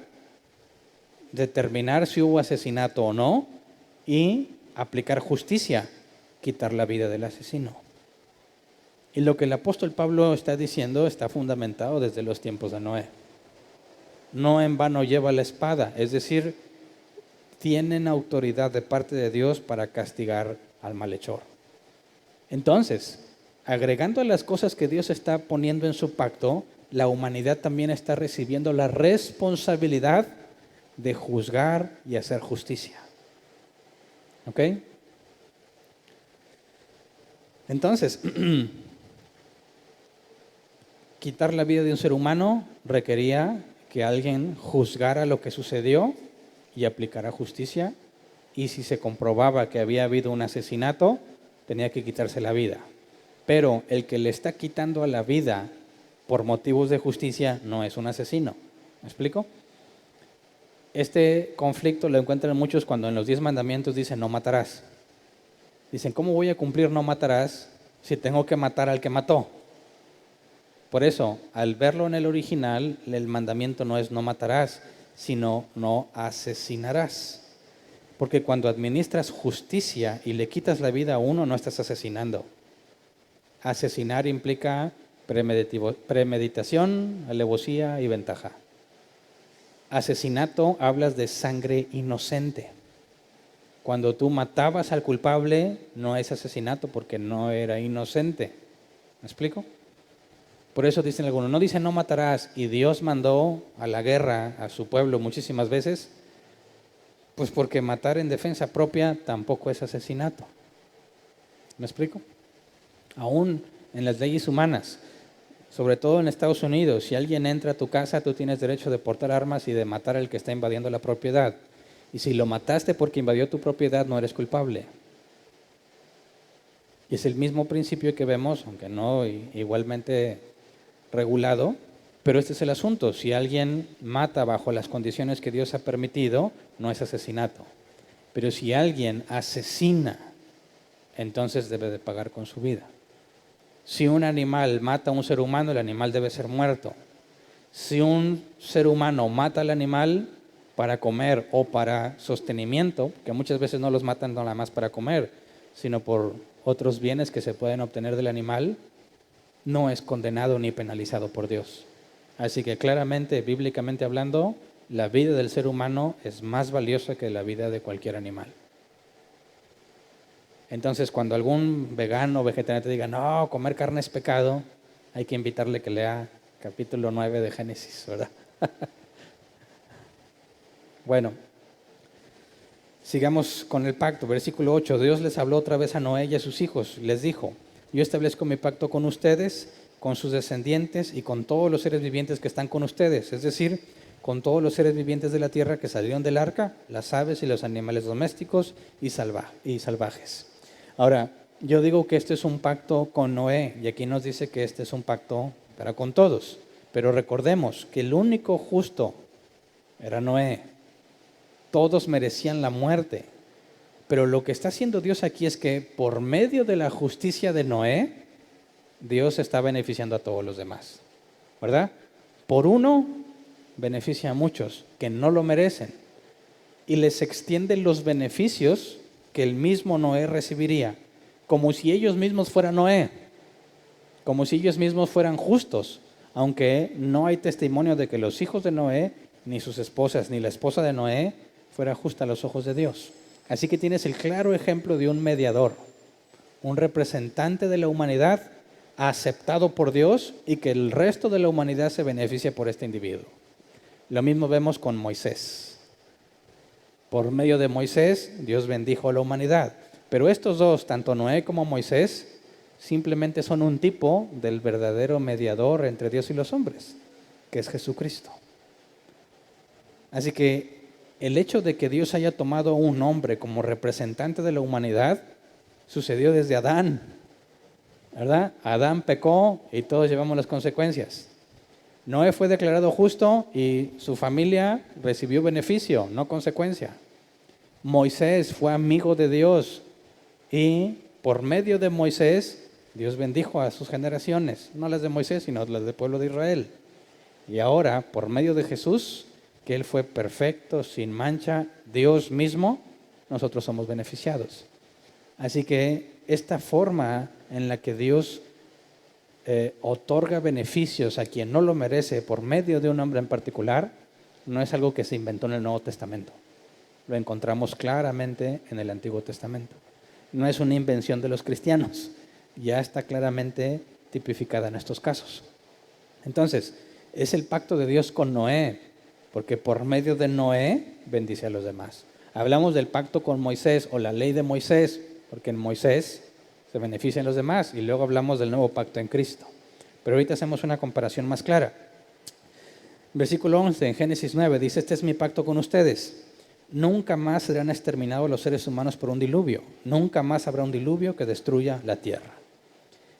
determinar si hubo asesinato o no y aplicar justicia, quitar la vida del asesino. Y lo que el apóstol Pablo está diciendo está fundamentado desde los tiempos de Noé. No en vano lleva la espada, es decir, tienen autoridad de parte de Dios para castigar al malhechor. Entonces, agregando a las cosas que Dios está poniendo en su pacto, la humanidad también está recibiendo la responsabilidad de juzgar y hacer justicia. ¿Ok? Entonces, quitar la vida de un ser humano requería que alguien juzgara lo que sucedió y aplicara justicia, y si se comprobaba que había habido un asesinato, tenía que quitarse la vida. Pero el que le está quitando a la vida por motivos de justicia no es un asesino. ¿Me explico? Este conflicto lo encuentran muchos cuando en los 10 mandamientos dicen no matarás. Dicen, ¿cómo voy a cumplir no matarás si tengo que matar al que mató? Por eso, al verlo en el original, el mandamiento no es no matarás, sino no asesinarás. Porque cuando administras justicia y le quitas la vida a uno, no estás asesinando. Asesinar implica premeditación, alevosía y ventaja. Asesinato, hablas de sangre inocente. Cuando tú matabas al culpable, no es asesinato porque no era inocente. ¿Me explico? Por eso dicen algunos, no dicen no matarás, y Dios mandó a la guerra a su pueblo muchísimas veces, pues porque matar en defensa propia tampoco es asesinato. ¿Me explico? Aún en las leyes humanas, sobre todo en Estados Unidos, si alguien entra a tu casa, tú tienes derecho de portar armas y de matar al que está invadiendo la propiedad. Y si lo mataste porque invadió tu propiedad, no eres culpable. Y es el mismo principio que vemos, aunque no igualmente regulado, pero este es el asunto. Si alguien mata bajo las condiciones que Dios ha permitido, no es asesinato. Pero si alguien asesina, entonces debe de pagar con su vida. Si un animal mata a un ser humano, el animal debe ser muerto. Si un ser humano mata al animal para comer o para sostenimiento, que muchas veces no los matan nada más para comer, sino por otros bienes que se pueden obtener del animal, no es condenado ni penalizado por Dios. Así que claramente, bíblicamente hablando, la vida del ser humano es más valiosa que la vida de cualquier animal. Entonces, cuando algún vegano o vegetariano te diga, no, comer carne es pecado, hay que invitarle que lea capítulo 9 de Génesis, ¿verdad? Bueno, sigamos con el pacto. Versículo 8, Dios les habló otra vez a Noé y a sus hijos. Les dijo, yo establezco mi pacto con ustedes, con sus descendientes y con todos los seres vivientes que están con ustedes. Es decir, con todos los seres vivientes de la tierra que salieron del arca, las aves y los animales domésticos y salvajes. Ahora, yo digo que este es un pacto con Noé y aquí nos dice que este es un pacto para con todos. Pero recordemos que el único justo era Noé. Todos merecían la muerte. Pero lo que está haciendo Dios aquí es que por medio de la justicia de Noé, Dios está beneficiando a todos los demás. ¿Verdad? Por uno, beneficia a muchos que no lo merecen. Y les extiende los beneficios que el mismo Noé recibiría. Como si ellos mismos fueran Noé. Como si ellos mismos fueran justos. Aunque no hay testimonio de que los hijos de Noé, ni sus esposas, ni la esposa de Noé, fuera justa a los ojos de Dios. Así que tienes el claro ejemplo de un mediador, un representante de la humanidad aceptado por Dios y que el resto de la humanidad se beneficia por este individuo. Lo mismo vemos con Moisés. Por medio de Moisés, Dios bendijo a la humanidad. Pero estos dos, tanto Noé como Moisés, simplemente son un tipo del verdadero mediador entre Dios y los hombres, que es Jesucristo. Así que el hecho de que Dios haya tomado a un hombre como representante de la humanidad sucedió desde Adán, ¿verdad? Adán pecó y todos llevamos las consecuencias. Noé fue declarado justo y su familia recibió beneficio, no consecuencia. Moisés fue amigo de Dios y por medio de Moisés, Dios bendijo a sus generaciones, no las de Moisés, sino las del pueblo de Israel. Y ahora, por medio de Jesús, que Él fue perfecto, sin mancha, Dios mismo, nosotros somos beneficiados. Así que esta forma en la que Dios otorga beneficios a quien no lo merece por medio de un hombre en particular, no es algo que se inventó en el Nuevo Testamento. Lo encontramos claramente en el Antiguo Testamento. No es una invención de los cristianos, ya está claramente tipificada en estos casos. Entonces, es el pacto de Dios con Noé, porque por medio de Noé bendice a los demás. Hablamos del pacto con Moisés o la ley de Moisés, porque en Moisés se benefician los demás, y luego hablamos del nuevo pacto en Cristo. Pero ahorita hacemos una comparación más clara. Versículo 11 en Génesis 9 dice: este es mi pacto con ustedes. Nunca más serán exterminados los seres humanos por un diluvio. Nunca más habrá un diluvio que destruya la tierra.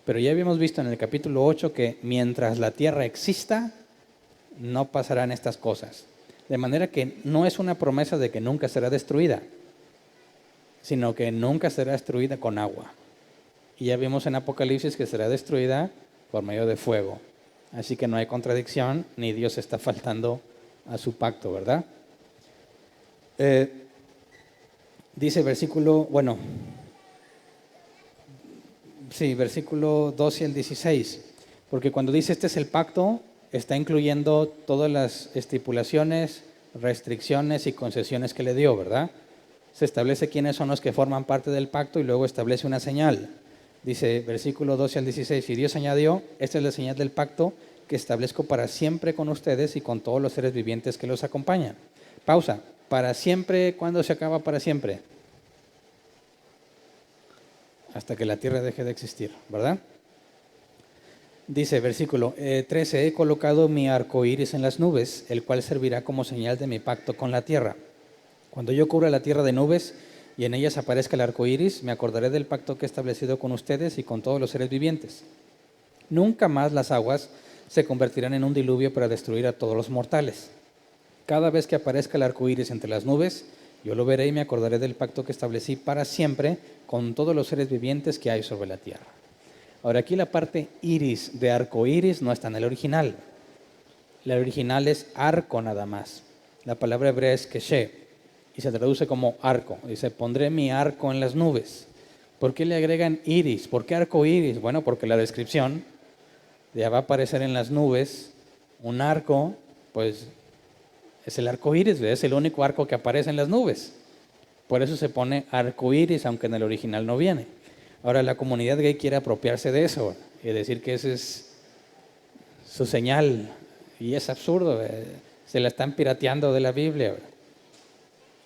Pero ya habíamos visto en el capítulo 8 que mientras la tierra exista, no pasarán estas cosas. De manera que no es una promesa de que nunca será destruida, sino que nunca será destruida con agua. Y ya vimos en Apocalipsis que será destruida por medio de fuego. Así que no hay contradicción, ni Dios está faltando a su pacto, ¿verdad? Dice versículo 12 al 16. Porque cuando dice este es el pacto, está incluyendo todas las estipulaciones, restricciones y concesiones que le dio, ¿verdad? Se establece quiénes son los que forman parte del pacto y luego establece una señal. Dice versículo 12 al 16, y Dios añadió: esta es la señal del pacto que establezco para siempre con ustedes y con todos los seres vivientes que los acompañan. Pausa. ¿Para siempre? ¿Cuándo se acaba para siempre? Hasta que la tierra deje de existir, ¿verdad? Dice versículo 13, he colocado mi arco iris en las nubes, el cual servirá como señal de mi pacto con la tierra. Cuando yo cubra la tierra de nubes y en ellas aparezca el arco iris, me acordaré del pacto que he establecido con ustedes y con todos los seres vivientes. Nunca más las aguas se convertirán en un diluvio para destruir a todos los mortales. Cada vez que aparezca el arco iris entre las nubes, yo lo veré y me acordaré del pacto que establecí para siempre con todos los seres vivientes que hay sobre la tierra. Ahora, aquí la parte iris de arco iris no está en el original. El original es arco nada más. La palabra hebrea es keshe y se traduce como arco. Dice: pondré mi arco en las nubes. ¿Por qué le agregan iris? ¿Por qué arco iris? Bueno, porque la descripción ya va a aparecer en las nubes un arco, pues es el arco iris, es el único arco que aparece en las nubes. Por eso se pone arco iris, aunque en el original no viene. Ahora, la comunidad gay quiere apropiarse de eso y decir que ese es su señal, y es absurdo. Se la están pirateando de la Biblia.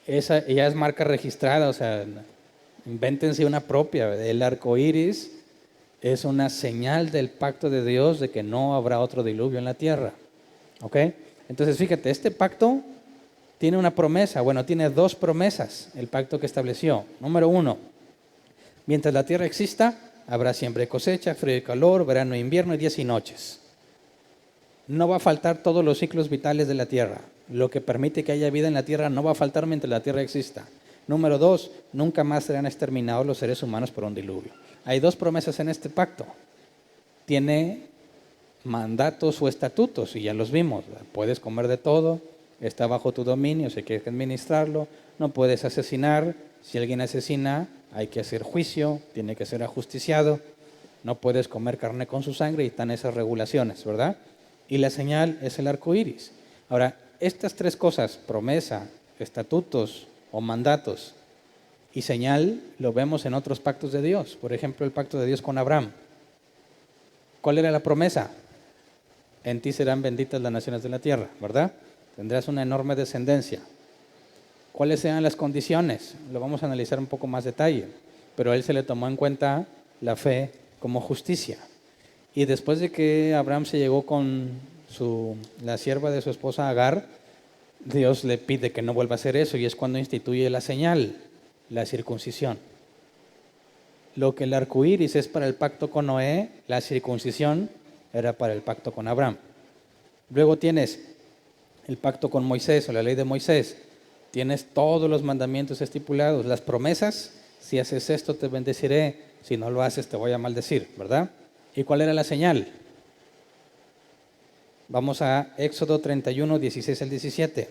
Esa ya es marca registrada, o sea, invéntense una propia. El arco iris es una señal del pacto de Dios de que no habrá otro diluvio en la tierra. ¿Ok? Entonces, fíjate, este pacto tiene una promesa. Bueno, tiene dos promesas el pacto que estableció. Número 1, mientras la tierra exista, habrá siempre cosecha, frío y calor, verano e invierno, días y noches. No va a faltar todos los ciclos vitales de la tierra. Lo que permite que haya vida en la tierra no va a faltar mientras la tierra exista. Número 2, nunca más serán exterminados los seres humanos por un diluvio. Hay dos promesas en este pacto. Tiene mandatos o estatutos, y ya los vimos. Puedes comer de todo, está bajo tu dominio, si quieres administrarlo, no puedes asesinar, si alguien asesina hay que hacer juicio, tiene que ser ajusticiado, no puedes comer carne con su sangre, y están esas regulaciones, ¿verdad? Y la señal es el arco iris. Ahora, estas tres cosas, promesa, estatutos o mandatos y señal, lo vemos en otros pactos de Dios. Por ejemplo, el pacto de Dios con Abraham. ¿Cuál era la promesa? En ti serán benditas las naciones de la tierra, ¿verdad? Tendrás una enorme descendencia. ¿Cuáles eran las condiciones? Lo vamos a analizar un poco más detalle. Pero a él se le tomó en cuenta la fe como justicia. Y después de que Abraham se llegó con la sierva de su esposa Agar, Dios le pide que no vuelva a hacer eso, y es cuando instituye la señal, la circuncisión. Lo que el arco iris es para el pacto con Noé, la circuncisión era para el pacto con Abraham. Luego tienes el pacto con Moisés o la ley de Moisés. Tienes todos los mandamientos estipulados. Las promesas Si haces esto te bendeciré, si no lo haces te voy a maldecir, ¿verdad? ¿Y cuál era la señal? Vamos a Éxodo 31, 16 al 17.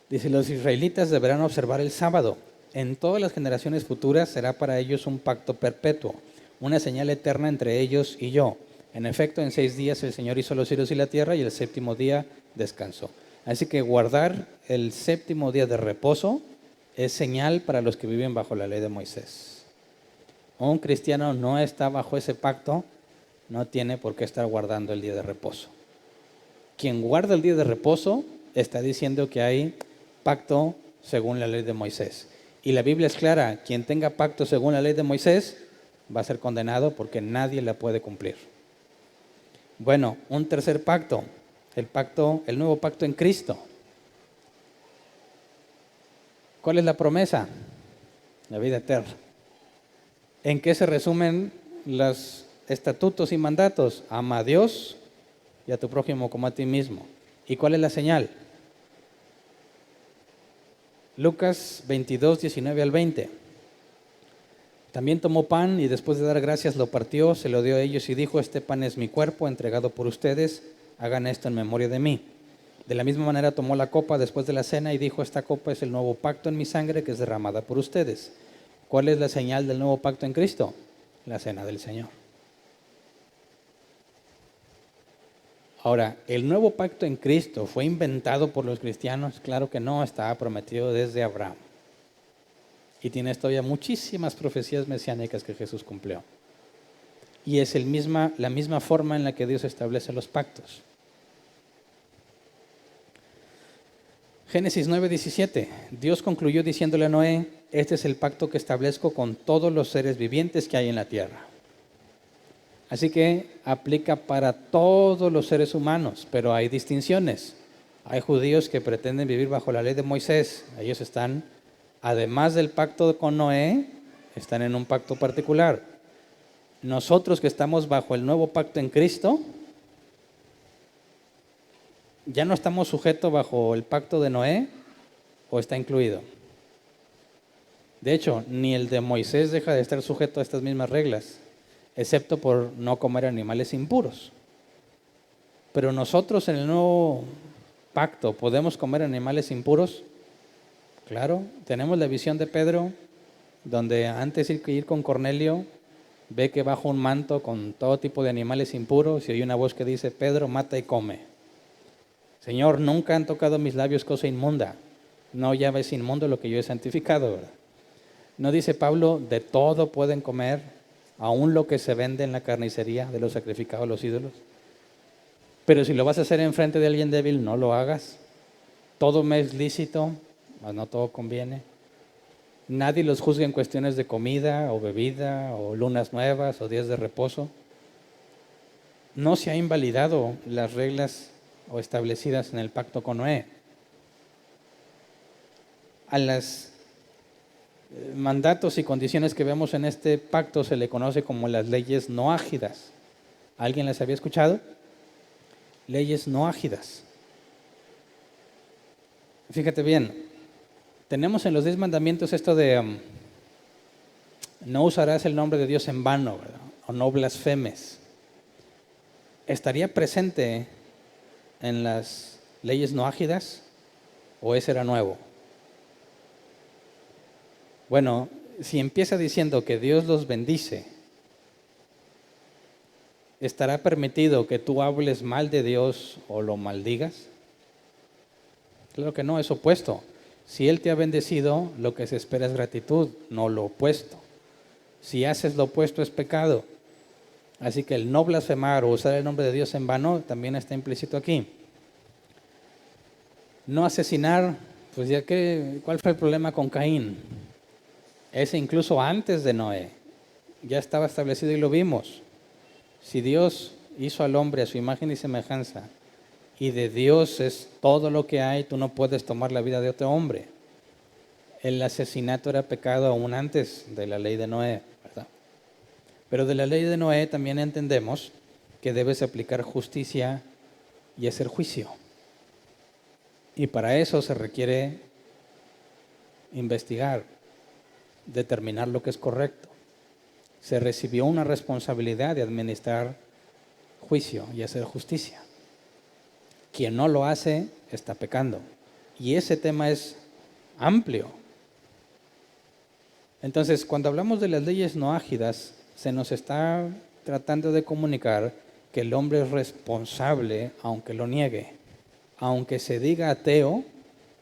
Dice, los israelitas deberán observar el sábado. En todas las generaciones futuras será para ellos un pacto perpetuo, una señal eterna entre ellos y yo. En efecto, en 6 días el Señor hizo los cielos y la tierra y el séptimo día descansó. Así que guardar el séptimo día de reposo es señal para los que viven bajo la ley de Moisés. Un cristiano no está bajo ese pacto, no tiene por qué estar guardando el día de reposo. Quien guarda el día de reposo está diciendo que hay pacto según la ley de Moisés. Y la Biblia es clara, quien tenga pacto según la ley de Moisés va a ser condenado porque nadie la puede cumplir. Bueno, un tercer pacto, el nuevo pacto en Cristo. ¿Cuál es la promesa? La vida eterna. ¿En qué se resumen los estatutos y mandatos? Ama a Dios y a tu prójimo como a ti mismo. ¿Y cuál es la señal? Lucas 22, 19 al 20. También tomó pan y después de dar gracias lo partió, se lo dio a ellos y dijo, este pan es mi cuerpo entregado por ustedes, hagan esto en memoria de mí. De la misma manera tomó la copa después de la cena y dijo, esta copa es el nuevo pacto en mi sangre que es derramada por ustedes. ¿Cuál es la señal del nuevo pacto en Cristo? La cena del Señor. Ahora, ¿el nuevo pacto en Cristo fue inventado por los cristianos? Claro que no, estaba prometido desde Abraham. Y tienes todavía muchísimas profecías mesiánicas que Jesús cumplió. Y es la misma forma en la que Dios establece los pactos. Génesis 9:17. Dios concluyó diciéndole a Noé, este es el pacto que establezco con todos los seres vivientes que hay en la tierra. Así que aplica para todos los seres humanos, pero hay distinciones. Hay judíos que pretenden vivir bajo la ley de Moisés. Ellos están, además del pacto con Noé, están en un pacto particular. Nosotros que estamos bajo el nuevo pacto en Cristo, ¿ya no estamos sujetos bajo el pacto de Noé o está incluido? De hecho, ni el de Moisés deja de estar sujeto a estas mismas reglas, excepto por no comer animales impuros. Pero nosotros en el nuevo pacto, ¿podemos comer animales impuros? Claro, tenemos la visión de Pedro, donde antes de ir con Cornelio, ve que bajo un manto con todo tipo de animales impuros y hay una voz que dice, Pedro, mata y come. Señor, nunca han tocado mis labios cosa inmunda. No, ya ves inmundo lo que yo he santificado, ¿verdad? ¿No dice Pablo, de todo pueden comer, aún lo que se vende en la carnicería de los sacrificados a los ídolos? Pero si lo vas a hacer en frente de alguien débil, no lo hagas. Todo me es lícito, mas no todo conviene. Nadie los juzga en cuestiones de comida o bebida o lunas nuevas o días de reposo. No se ha invalidado las reglas o establecidas en el pacto con Noé. A los mandatos y condiciones que vemos en este pacto se le conoce como las leyes noágidas. ¿Alguien las había escuchado? Leyes noágidas. Fíjate bien, tenemos en los 10 mandamientos esto de no usarás el nombre de Dios en vano, ¿verdad? O no blasfemes. ¿Estaría presente en las leyes noágidas o ese era nuevo? Bueno, si empieza diciendo que Dios los bendice, ¿estará permitido que tú hables mal de Dios o lo maldigas? Claro que no, es opuesto. Si Él te ha bendecido, lo que se espera es gratitud, no lo opuesto. Si haces lo opuesto es pecado. Así que el no blasfemar o usar el nombre de Dios en vano también está implícito aquí. No asesinar, pues ya que, ¿cuál fue el problema con Caín? Ese incluso antes de Noé, ya estaba establecido y lo vimos. Si Dios hizo al hombre a su imagen y semejanza, y de Dios es todo lo que hay, tú no puedes tomar la vida de otro hombre. El asesinato era pecado aún antes de la ley de Noé, ¿verdad? Pero de la ley de Noé también entendemos que debes aplicar justicia y hacer juicio. Y para eso se requiere investigar. determinar lo que es correcto. Se recibió una responsabilidad de administrar juicio y hacer justicia. Quien no lo hace está pecando. Y ese tema es amplio. Entonces, cuando hablamos de las leyes noágidas, se nos está tratando de comunicar que el hombre es responsable aunque lo niegue. Aunque se diga ateo,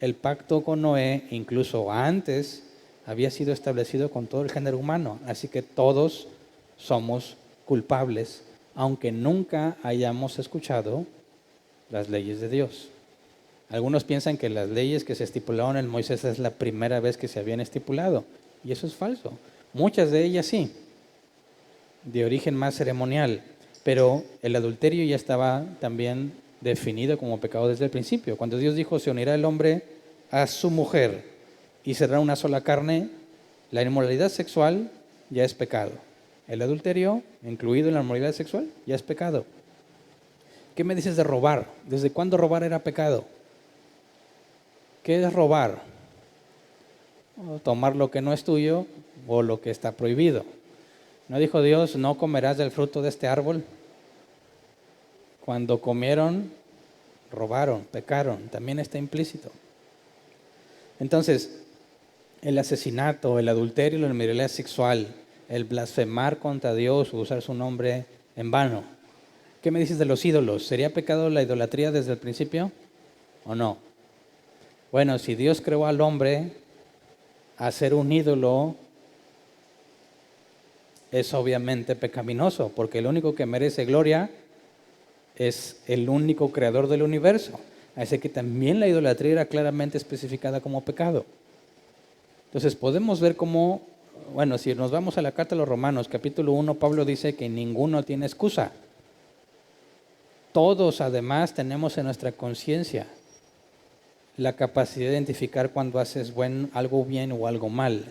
el pacto con Noé, incluso antes, había sido establecido con todo el género humano. Así que todos somos culpables, aunque nunca hayamos escuchado las leyes de Dios. Algunos piensan que las leyes que se estipularon en Moisés es la primera vez que se habían estipulado, y eso es falso. Muchas de ellas sí, de origen más ceremonial, pero el adulterio ya estaba también definido como pecado desde el principio. Cuando Dios dijo, se unirá el hombre a su mujer y será una sola carne, la inmoralidad sexual ya es pecado. El adulterio, incluido en la inmoralidad sexual, ya es pecado. ¿Qué me dices de robar? ¿Desde cuándo robar era pecado? ¿Qué es robar? O tomar lo que no es tuyo o lo que está prohibido. ¿No dijo Dios, no comerás del fruto de este árbol? Cuando comieron, robaron, pecaron, también está implícito. Entonces, el asesinato, el adulterio, la inmoralidad sexual, el blasfemar contra Dios o usar su nombre en vano. ¿Qué me dices de los ídolos? ¿Sería pecado la idolatría desde el principio o no? Bueno, si Dios creó al hombre, hacer un ídolo es obviamente pecaminoso, porque el único que merece gloria es el único creador del universo. Así que también la idolatría era claramente especificada como pecado. Entonces podemos ver cómo, bueno, si nos vamos a la carta a los Romanos, capítulo 1, Pablo dice que ninguno tiene excusa. Todos además tenemos en nuestra conciencia la capacidad de identificar cuando haces algo bien o algo mal.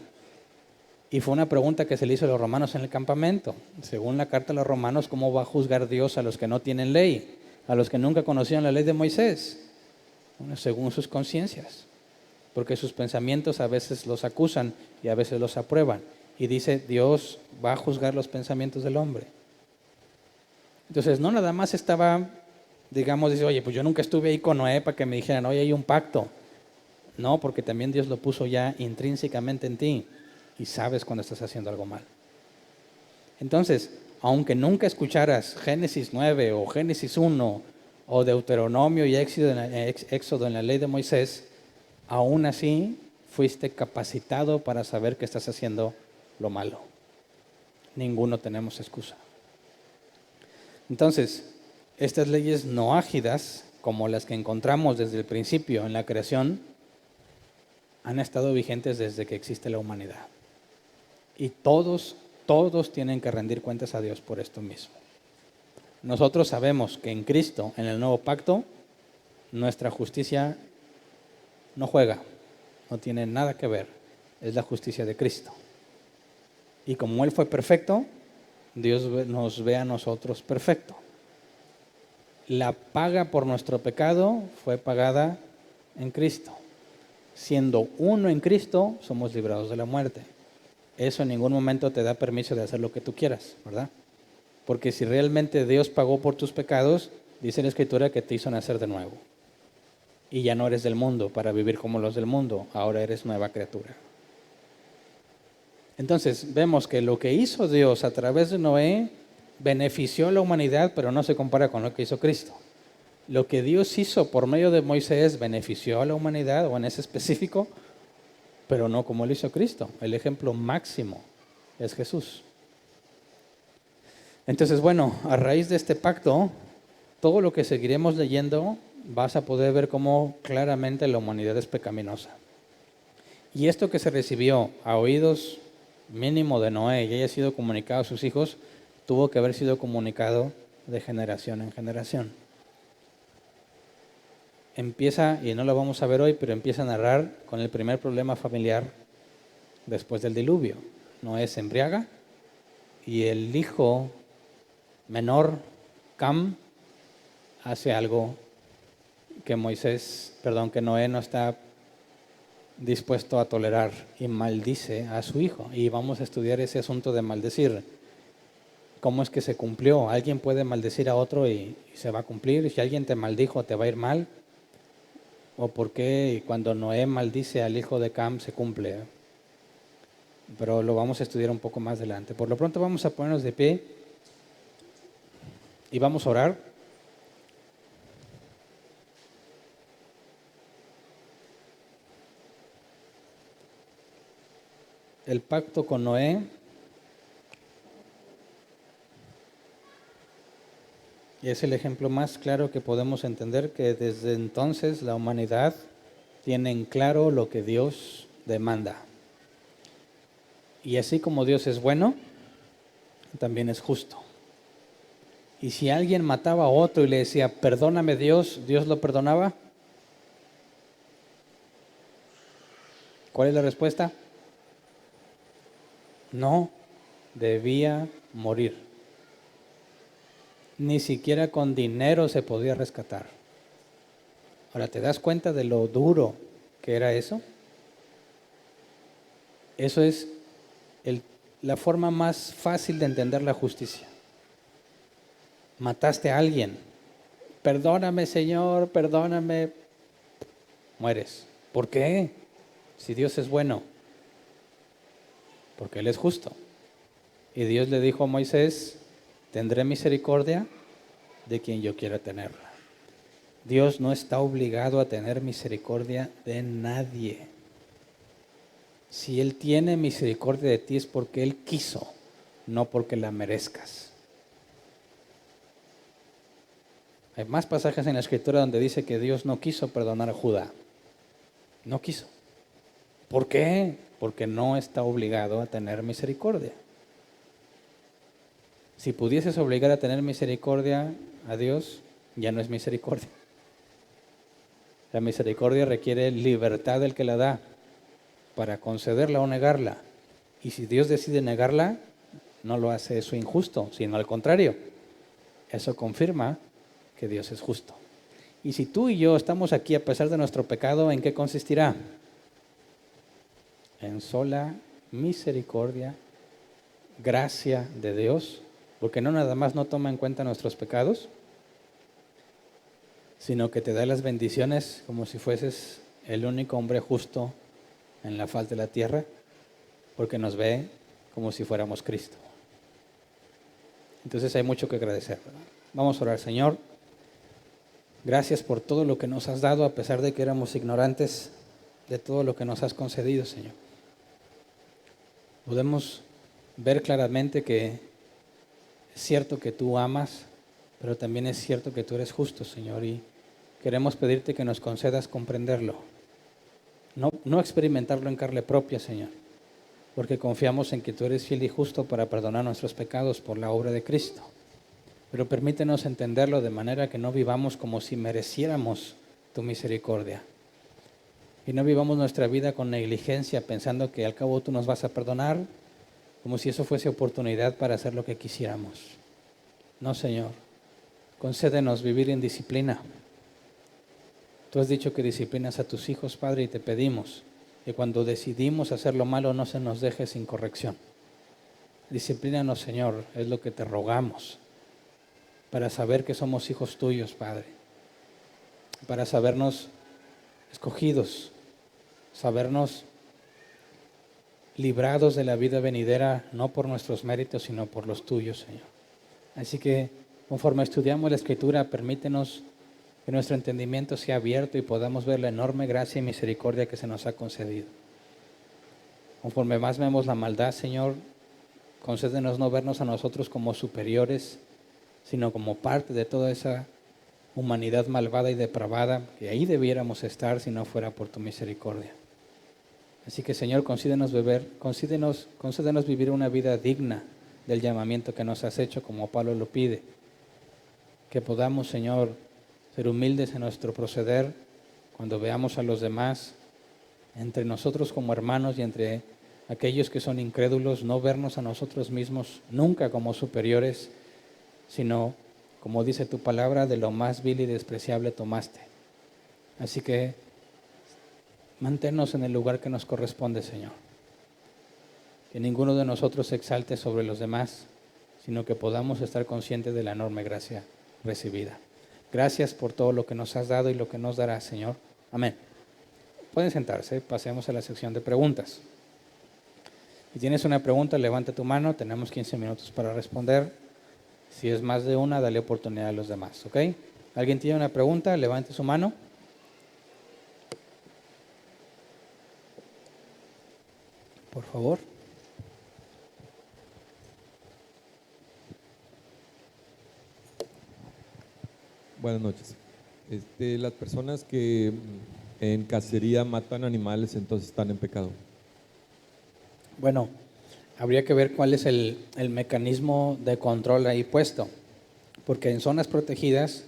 Y fue una pregunta que se le hizo a los romanos en el campamento. Según la carta a los romanos, ¿cómo va a juzgar Dios a los que no tienen ley? A los que nunca conocieron la ley de Moisés. Bueno, según sus conciencias. Porque sus pensamientos a veces los acusan y a veces los aprueban. Y dice, Dios va a juzgar los pensamientos del hombre. Entonces, no nada más estaba, digamos, dice, oye, pues yo nunca estuve ahí con Noé para que me dijeran, oye, hay un pacto. No, porque también Dios lo puso ya intrínsecamente en ti y sabes cuando estás haciendo algo mal. Entonces, aunque nunca escucharas Génesis 9 o Génesis 1 o Deuteronomio y Éxodo en la ley de Moisés, aún así fuiste capacitado para saber que estás haciendo lo malo. Ninguno tenemos excusa. Entonces, estas leyes noágidas, como las que encontramos desde el principio en la creación, han estado vigentes desde que existe la humanidad. Y todos tienen que rendir cuentas a Dios por esto mismo. Nosotros sabemos que en Cristo, en el nuevo pacto, nuestra justicia no juega, no tiene nada que ver, es la justicia de Cristo. Y como Él fue perfecto, Dios nos ve a nosotros perfecto. La paga por nuestro pecado fue pagada en Cristo. Siendo uno en Cristo, somos librados de la muerte. Eso en ningún momento te da permiso de hacer lo que tú quieras, ¿verdad? Porque si realmente Dios pagó por tus pecados, dice la Escritura que te hizo nacer de nuevo. Y ya no eres del mundo para vivir como los del mundo, ahora eres nueva criatura. Entonces, vemos que lo que hizo Dios a través de Noé benefició a la humanidad, pero no se compara con lo que hizo Cristo. Lo que Dios hizo por medio de Moisés benefició a la humanidad, o en ese específico, pero no como lo hizo Cristo. El ejemplo máximo es Jesús. Entonces, bueno, a raíz de este pacto, todo lo que seguiremos leyendo, vas a poder ver cómo claramente la humanidad es pecaminosa. Y esto que se recibió a oídos mínimo de Noé y haya sido comunicado a sus hijos, tuvo que haber sido comunicado de generación en generación. Empieza, y no lo vamos a ver hoy, pero empieza a narrar con el primer problema familiar después del diluvio. Noé se embriaga y el hijo menor, Cam, hace algo que Noé no está dispuesto a tolerar y maldice a su hijo. Y vamos a estudiar ese asunto de maldecir. ¿Cómo es que se cumplió? Alguien puede maldecir a otro y se va a cumplir. Si alguien te maldijo, te va a ir mal. ¿O por qué cuando Noé maldice al hijo de Cam se cumple? Pero lo vamos a estudiar un poco más adelante. Por lo pronto vamos a ponernos de pie y vamos a orar. El pacto con Noé es el ejemplo más claro que podemos entender que desde entonces la humanidad tiene en claro lo que Dios demanda. Y así como Dios es bueno, también es justo. Y si alguien mataba a otro y le decía, perdóname Dios, ¿Dios lo perdonaba? ¿Cuál es la respuesta? No, debía morir. Ni siquiera con dinero se podía rescatar. Ahora, ¿te das cuenta de lo duro que era eso? Eso es la forma más fácil de entender la justicia. Mataste a alguien. Perdóname, Señor, perdóname. Mueres. ¿Por qué? Si Dios es bueno. Porque Él es justo. Y Dios le dijo a Moisés, tendré misericordia de quien yo quiera tenerla. Dios no está obligado a tener misericordia de nadie. Si Él tiene misericordia de ti es porque Él quiso, no porque la merezcas. Hay más pasajes en la Escritura donde dice que Dios no quiso perdonar a Judá. No quiso. ¿Por qué? Porque no está obligado a tener misericordia. Si pudieses obligar a tener misericordia a Dios, ya no es misericordia. La misericordia requiere libertad del que la da para concederla o negarla. Y si Dios decide negarla, no lo hace eso injusto, sino al contrario. Eso confirma que Dios es justo. Y si tú y yo estamos aquí a pesar de nuestro pecado, ¿en qué consistirá? En sola misericordia, gracia de Dios, porque no nada más no toma en cuenta nuestros pecados, sino que te da las bendiciones como si fueses el único hombre justo en la faz de la tierra, porque nos ve como si fuéramos Cristo. Entonces hay mucho que agradecer, ¿verdad? Vamos a orar. Señor, gracias por todo lo que nos has dado, a pesar de que éramos ignorantes de todo lo que nos has concedido, Señor. Podemos ver claramente que es cierto que tú amas, pero también es cierto que tú eres justo, Señor, y queremos pedirte que nos concedas comprenderlo. No experimentarlo en carne propia, Señor, porque confiamos en que tú eres fiel y justo para perdonar nuestros pecados por la obra de Cristo. Pero permítenos entenderlo de manera que no vivamos como si mereciéramos tu misericordia. Y no vivamos nuestra vida con negligencia pensando que al cabo tú nos vas a perdonar, como si eso fuese oportunidad para hacer lo que quisiéramos. No, Señor, concédenos vivir en disciplina. Tú has dicho que disciplinas a tus hijos, Padre, y te pedimos que cuando decidimos hacer lo malo no se nos deje sin corrección. Disciplínanos, Señor, es lo que te rogamos, para saber que somos hijos tuyos, Padre, para sabernos escogidos, sabernos librados de la vida venidera, no por nuestros méritos, sino por los tuyos, Señor. Así que, conforme estudiamos la Escritura, permítenos que nuestro entendimiento sea abierto y podamos ver la enorme gracia y misericordia que se nos ha concedido. Conforme más vemos la maldad, Señor, concédenos no vernos a nosotros como superiores, sino como parte de toda esa humanidad malvada y depravada, que ahí debiéramos estar si no fuera por tu misericordia. Así que, Señor, concédenos vivir una vida digna del llamamiento que nos has hecho, como Pablo lo pide. Que podamos, Señor, ser humildes en nuestro proceder cuando veamos a los demás, entre nosotros como hermanos y entre aquellos que son incrédulos, no vernos a nosotros mismos nunca como superiores, sino, como dice tu palabra, de lo más vil y despreciable tomaste. Así que Manténnos en el lugar que nos corresponde, Señor. Que ninguno de nosotros se exalte sobre los demás, sino que podamos estar conscientes de la enorme gracia recibida. Gracias por todo lo que nos has dado y lo que nos darás, Señor. Amén. Pueden sentarse, pasemos a la sección de preguntas. Si tienes una pregunta, levanta tu mano, tenemos 15 minutos para responder. Si es más de una, dale oportunidad a los demás, ¿ok? ¿Alguien tiene una pregunta? Levante su mano. Por favor. Buenas noches. Las personas que en cacería matan animales, entonces están en pecado. Bueno, habría que ver cuál es el mecanismo de control ahí puesto, porque en zonas protegidas,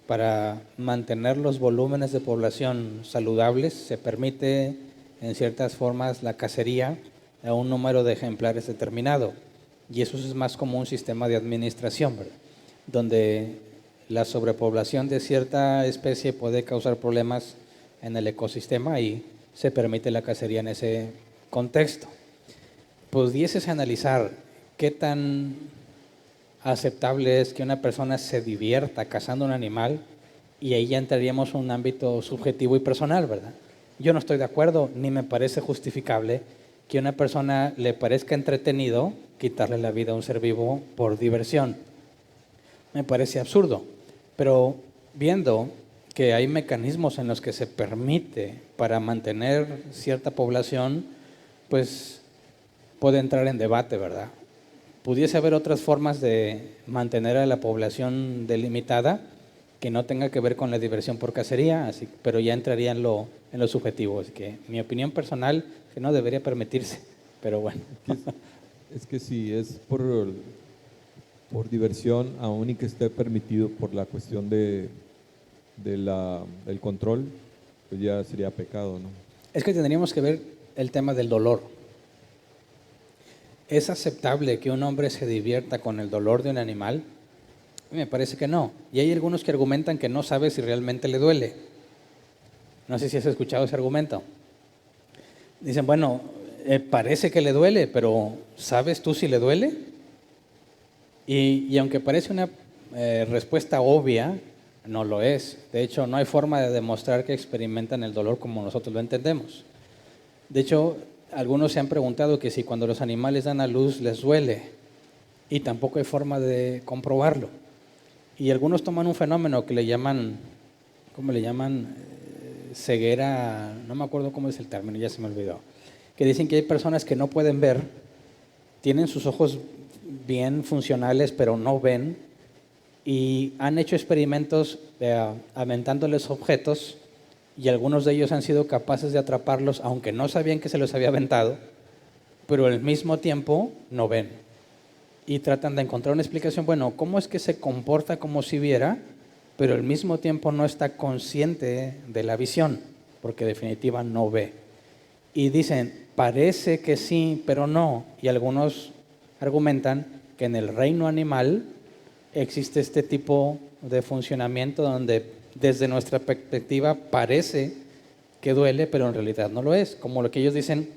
para mantener los volúmenes de población saludables, se permite en ciertas formas la cacería a un número de ejemplares determinado, y eso es más como un sistema de administración, ¿verdad? Donde la sobrepoblación de cierta especie puede causar problemas en el ecosistema y se permite la cacería en ese contexto. ¿Pudieses analizar qué tan aceptable es que una persona se divierta cazando un animal? Y ahí ya entraríamos en un ámbito subjetivo y personal, ¿verdad? Yo no estoy de acuerdo, ni me parece justificable que a una persona le parezca entretenido quitarle la vida a un ser vivo por diversión. Me parece absurdo, pero viendo que hay mecanismos en los que se permite para mantener cierta población, pues puede entrar en debate, ¿verdad? Pudiese haber otras formas de mantener a la población delimitada que no tenga que ver con la diversión por cacería, así, pero ya entraría en lo subjetivo. Así que mi opinión personal es que no debería permitirse, pero bueno. Es que si es por diversión, aún y que esté permitido por la cuestión del control, pues ya sería pecado, ¿no? Es que tendríamos que ver el tema del dolor. ¿Es aceptable que un hombre se divierta con el dolor de un animal? Me parece que no. Y hay algunos que argumentan que no sabe si realmente le duele. No sé si has escuchado ese argumento. Dicen, bueno, parece que le duele, pero ¿sabes tú si le duele? Y aunque parece una respuesta obvia, no lo es. De hecho, no hay forma de demostrar que experimentan el dolor como nosotros lo entendemos. De hecho, algunos se han preguntado que si cuando los animales dan a luz les duele, y tampoco hay forma de comprobarlo. Y algunos toman un fenómeno que le llaman, ¿cómo le llaman? Ceguera, no me acuerdo cómo es el término, ya se me olvidó. Que dicen que hay personas que no pueden ver, tienen sus ojos bien funcionales, pero no ven, y han hecho experimentos aventándoles objetos, y algunos de ellos han sido capaces de atraparlos, aunque no sabían que se los había aventado, pero al mismo tiempo no ven. Y tratan de encontrar una explicación, bueno, ¿cómo es que se comporta como si viera, pero al mismo tiempo no está consciente de la visión? Porque en definitiva no ve. Y dicen, parece que sí, pero no. Y algunos argumentan que en el reino animal existe este tipo de funcionamiento donde desde nuestra perspectiva parece que duele, pero en realidad no lo es. Como lo que ellos dicen,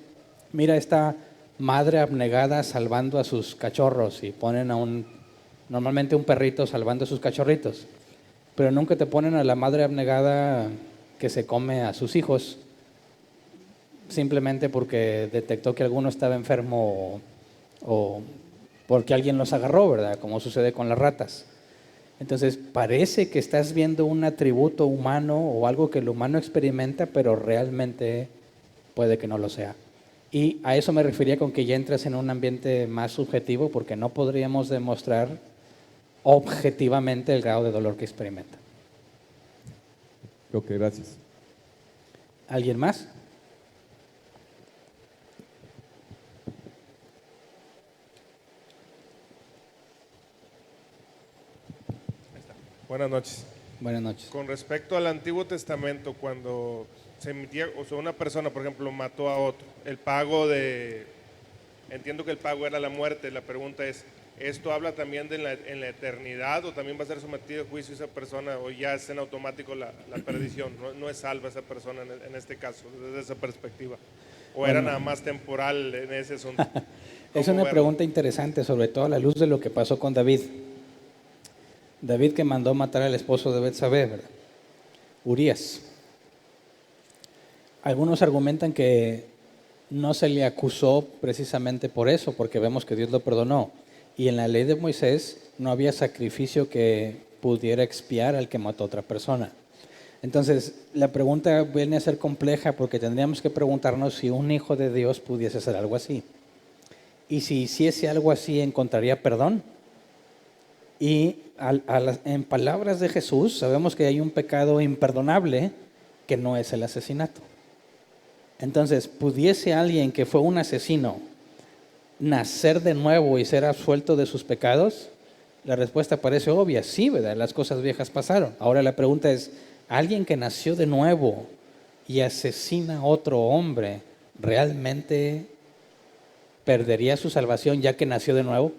mira esta madre abnegada salvando a sus cachorros, y ponen normalmente un perrito salvando a sus cachorritos, pero nunca te ponen a la madre abnegada que se come a sus hijos simplemente porque detectó que alguno estaba enfermo o porque alguien los agarró, ¿verdad? Como sucede con las ratas. Entonces, parece que estás viendo un atributo humano o algo que el humano experimenta, pero realmente puede que no lo sea. Y a eso me refería con que ya entras en un ambiente más subjetivo, porque no podríamos demostrar objetivamente el grado de dolor que experimenta. Ok, gracias. ¿Alguien más? Buenas noches. Buenas noches. Con respecto al Antiguo Testamento, cuando se emitía, o sea, una persona, por ejemplo, mató a otro, el pago de entiendo que el pago era la muerte. La pregunta es, ¿esto habla también de en la eternidad o también va a ser sometido a juicio esa persona o ya es en automático la perdición? No es salva esa persona en este caso, desde esa perspectiva. ¿O era nada más temporal en ese asunto? Es una pregunta interesante, sobre todo a la luz de lo que pasó con David. David que mandó matar al esposo de Betsabé, ¿verdad? Urías. Algunos argumentan que no se le acusó precisamente por eso, porque vemos que Dios lo perdonó. Y en la ley de Moisés no había sacrificio que pudiera expiar al que mató a otra persona. Entonces, la pregunta viene a ser compleja porque tendríamos que preguntarnos si un hijo de Dios pudiese hacer algo así. Y si hiciese algo así, ¿encontraría perdón? Y en palabras de Jesús, sabemos que hay un pecado imperdonable que no es el asesinato. Entonces, ¿pudiese alguien que fue un asesino nacer de nuevo y ser absuelto de sus pecados? La respuesta parece obvia, sí, ¿verdad? Las cosas viejas pasaron. Ahora la pregunta es, ¿alguien que nació de nuevo y asesina a otro hombre realmente perdería su salvación ya que nació de nuevo?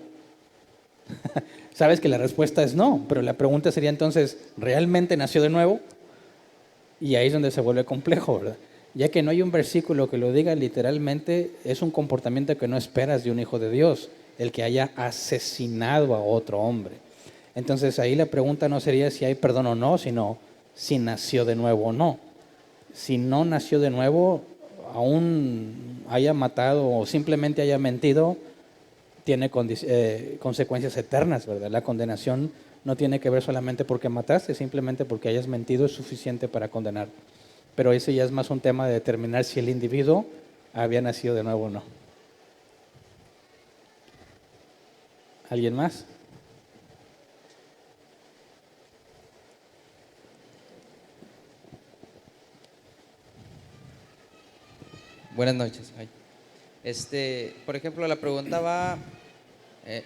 Sabes que la respuesta es no, pero la pregunta sería entonces, ¿realmente nació de nuevo? Y ahí es donde se vuelve complejo, ¿verdad? Ya que no hay un versículo que lo diga literalmente, es un comportamiento que no esperas de un hijo de Dios, el que haya asesinado a otro hombre. Entonces ahí la pregunta no sería si hay perdón o no, sino si nació de nuevo o no. Si no nació de nuevo, aún haya matado o simplemente haya mentido, tiene consecuencias eternas, ¿verdad? La condenación no tiene que ver solamente porque mataste, simplemente porque hayas mentido es suficiente para condenar. Pero ese ya es más un tema de determinar si el individuo había nacido de nuevo o no. ¿Alguien más? Buenas noches. Por ejemplo, la pregunta va,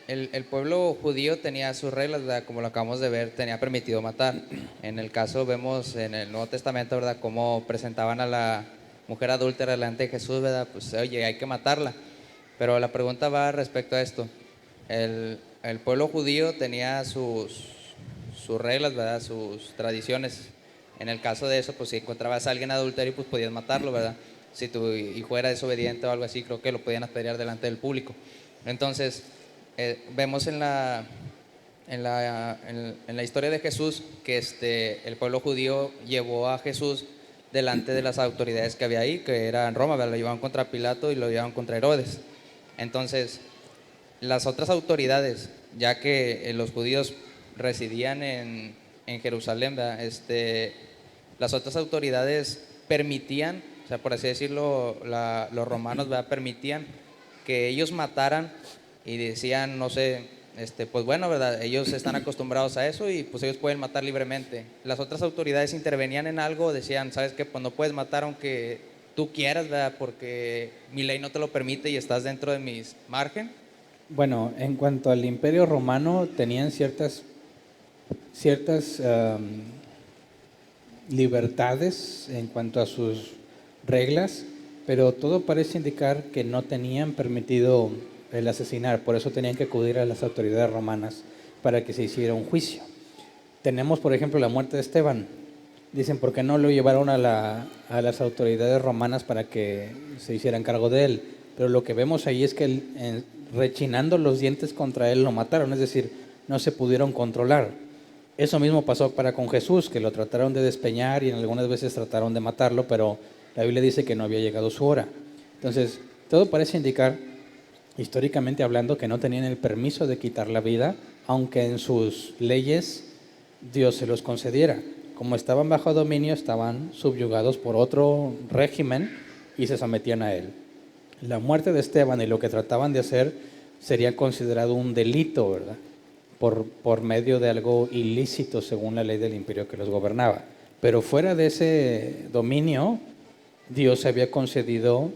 el pueblo judío tenía sus reglas, ¿verdad? Como lo acabamos de ver, tenía permitido matar. En el caso vemos en el Nuevo Testamento, ¿verdad?, cómo presentaban a la mujer adúltera delante de Jesús, ¿verdad? Pues oye, hay que matarla. Pero la pregunta va respecto a esto. El pueblo judío tenía sus reglas, ¿verdad?, sus tradiciones. En el caso de eso, pues si encontrabas a alguien adulterio, pues podías matarlo, ¿verdad? Si tu hijo era desobediente o algo así, creo que lo podían apedrear delante del público. Entonces, vemos en la historia de Jesús que el pueblo judío llevó a Jesús delante de las autoridades que había ahí, que era en Roma, ¿verdad? Lo llevaban contra Pilato y lo llevaban contra Herodes. Entonces, las otras autoridades, ya que los judíos residían en Jerusalén, ¿verdad? Las otras autoridades permitían, o sea, por así decirlo, los romanos, ¿verdad?, permitían que ellos mataran y decían, no sé, pues bueno, ¿verdad?, ellos están acostumbrados a eso y pues ellos pueden matar libremente. Las otras autoridades intervenían en algo, decían, ¿sabes qué? Pues no puedes matar aunque tú quieras, ¿verdad?, porque mi ley no te lo permite y estás dentro de mis margen. Bueno, en cuanto al Imperio Romano, tenían ciertas libertades en cuanto a sus reglas, pero todo parece indicar que no tenían permitido el asesinar, por eso tenían que acudir a las autoridades romanas para que se hiciera un juicio. Tenemos, por ejemplo, la muerte de Esteban. Dicen, ¿por qué no lo llevaron a las autoridades romanas para que se hicieran cargo de él? Pero lo que vemos ahí es que rechinando los dientes contra él lo mataron, es decir, no se pudieron controlar. Eso mismo pasó con Jesús, que lo trataron de despeñar y en algunas veces trataron de matarlo, pero la Biblia dice que no había llegado su hora. Entonces, todo parece indicar, históricamente hablando, que no tenían el permiso de quitar la vida, aunque en sus leyes Dios se los concediera. Como estaban bajo dominio, estaban subyugados por otro régimen y se sometían a él. La muerte de Esteban y lo que trataban de hacer sería considerado un delito, ¿verdad?, por medio de algo ilícito según la ley del imperio que los gobernaba. Pero fuera de ese dominio, Dios había concedido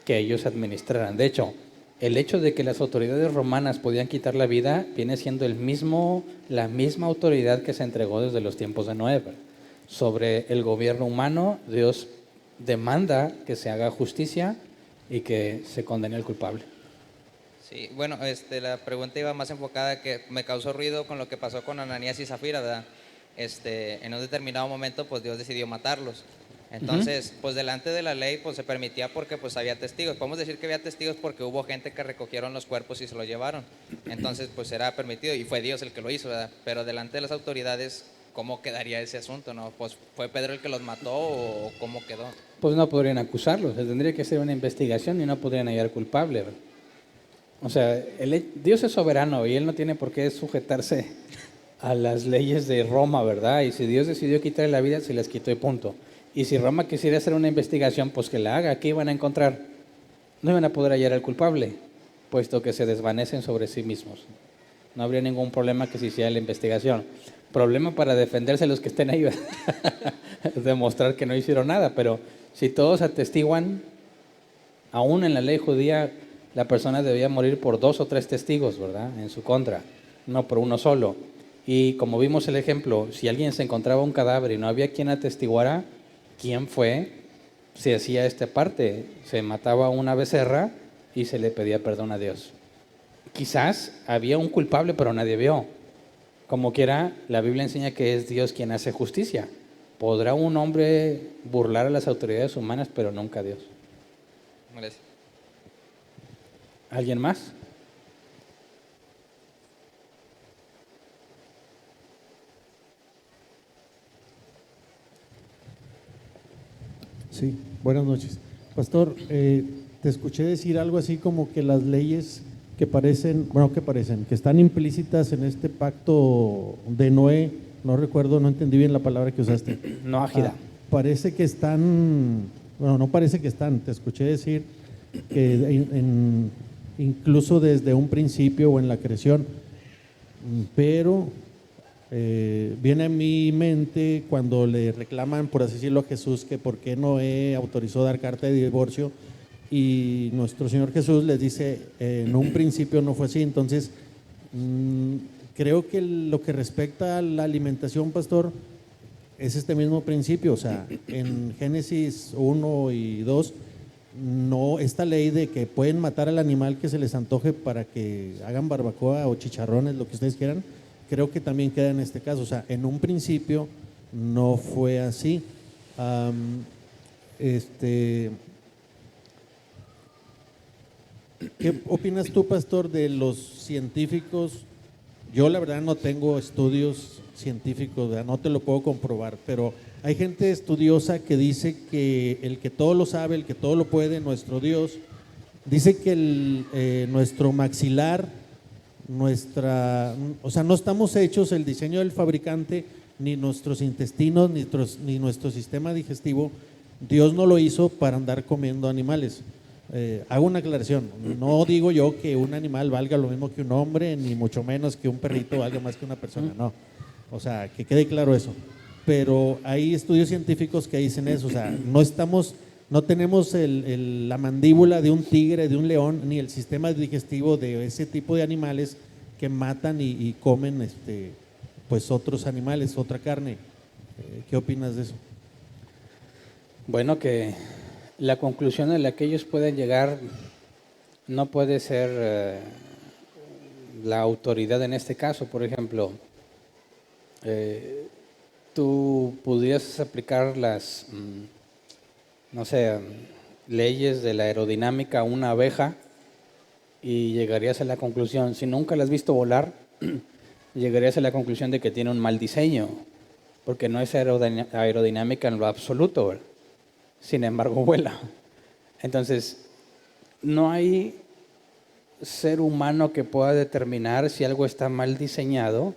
que ellos administraran. De hecho, el hecho de que las autoridades romanas podían quitar la vida viene siendo la misma autoridad que se entregó desde los tiempos de Noé. Sobre el gobierno humano, Dios demanda que se haga justicia y que se condene al culpable. Sí, bueno, la pregunta iba más enfocada que me causó ruido con lo que pasó con Ananías y Zafira, ¿verdad? En un determinado momento, pues Dios decidió matarlos. Entonces, pues delante de la ley, pues se permitía porque pues había testigos. Podemos decir que había testigos porque hubo gente que recogieron los cuerpos y se los llevaron. Entonces, pues era permitido y fue Dios el que lo hizo, ¿verdad? Pero delante de las autoridades, ¿cómo quedaría ese asunto, no? Pues ¿fue Pedro el que los mató o cómo quedó? Pues no podrían acusarlos, se tendría que hacer una investigación y no podrían hallar culpable. O sea, Dios es soberano y Él no tiene por qué sujetarse a las leyes de Roma, ¿verdad? Y si Dios decidió quitarle la vida, se las quitó y punto. Y si Roma quisiera hacer una investigación, pues que la haga. ¿Qué iban a encontrar? No iban a poder hallar al culpable, puesto que se desvanecen sobre sí mismos. No habría ningún problema que se hiciera la investigación. Problema para defenderse los que estén ahí, demostrar que no hicieron nada. Pero si todos atestiguan, aún en la ley judía, la persona debía morir por 2 o 3 testigos, ¿verdad? En su contra, no por uno solo. Y como vimos el ejemplo, si alguien se encontraba un cadáver y no había quien atestiguara quién fue, se hacía esta parte, se mataba una becerra y se le pedía perdón a Dios. Quizás había un culpable, pero nadie vio. Como quiera, la Biblia enseña que es Dios quien hace justicia. Podrá un hombre burlar a las autoridades humanas, pero nunca a Dios. Gracias. ¿Alguien más? Sí, buenas noches. Pastor, te escuché decir algo así como que las leyes que que están implícitas en este pacto de Noé, no recuerdo, no entendí bien la palabra que usaste. No ágida. Parece que están, bueno, no parece que están, te escuché decir que incluso desde un principio o en la creación, pero viene a mi mente cuando le reclaman, por así decirlo, a Jesús que por qué Noé autorizó dar carta de divorcio y nuestro Señor Jesús les dice, en un principio no fue así. Entonces, creo que lo que respecta a la alimentación, pastor, es este mismo principio. O sea, en Génesis 1 y 2, no, esta ley de que pueden matar al animal que se les antoje para que hagan barbacoa o chicharrones, lo que ustedes quieran, creo que también queda en este caso. O sea, en un principio no fue así. ¿Qué opinas tú, pastor, de los científicos? Yo la verdad no tengo estudios científicos, ¿verdad? No te lo puedo comprobar, pero hay gente estudiosa que dice que el que todo lo sabe, el que todo lo puede, nuestro Dios, dice que nuestro maxilar, o sea, no estamos hechos, el diseño del fabricante, ni nuestros intestinos, ni nuestro sistema digestivo, Dios no lo hizo para andar comiendo animales. Hago una aclaración, no digo yo que un animal valga lo mismo que un hombre, ni mucho menos que un perrito valga más que una persona, no. O sea, que quede claro eso. Pero hay estudios científicos que dicen eso, o sea, no tenemos la mandíbula de un tigre, de un león, ni el sistema digestivo de ese tipo de animales que matan y comen pues otros animales, otra carne. ¿Qué opinas de eso? Bueno, que la conclusión a la que ellos pueden llegar no puede ser la autoridad en este caso. Por ejemplo, tú pudieras aplicar las, no sé, leyes de la aerodinámica a una abeja y llegarías a la conclusión, si nunca la has visto volar, llegarías a la conclusión de que tiene un mal diseño, porque no es aerodinámica en lo absoluto, ¿verdad? Sin embargo vuela. Entonces, no hay ser humano que pueda determinar si algo está mal diseñado,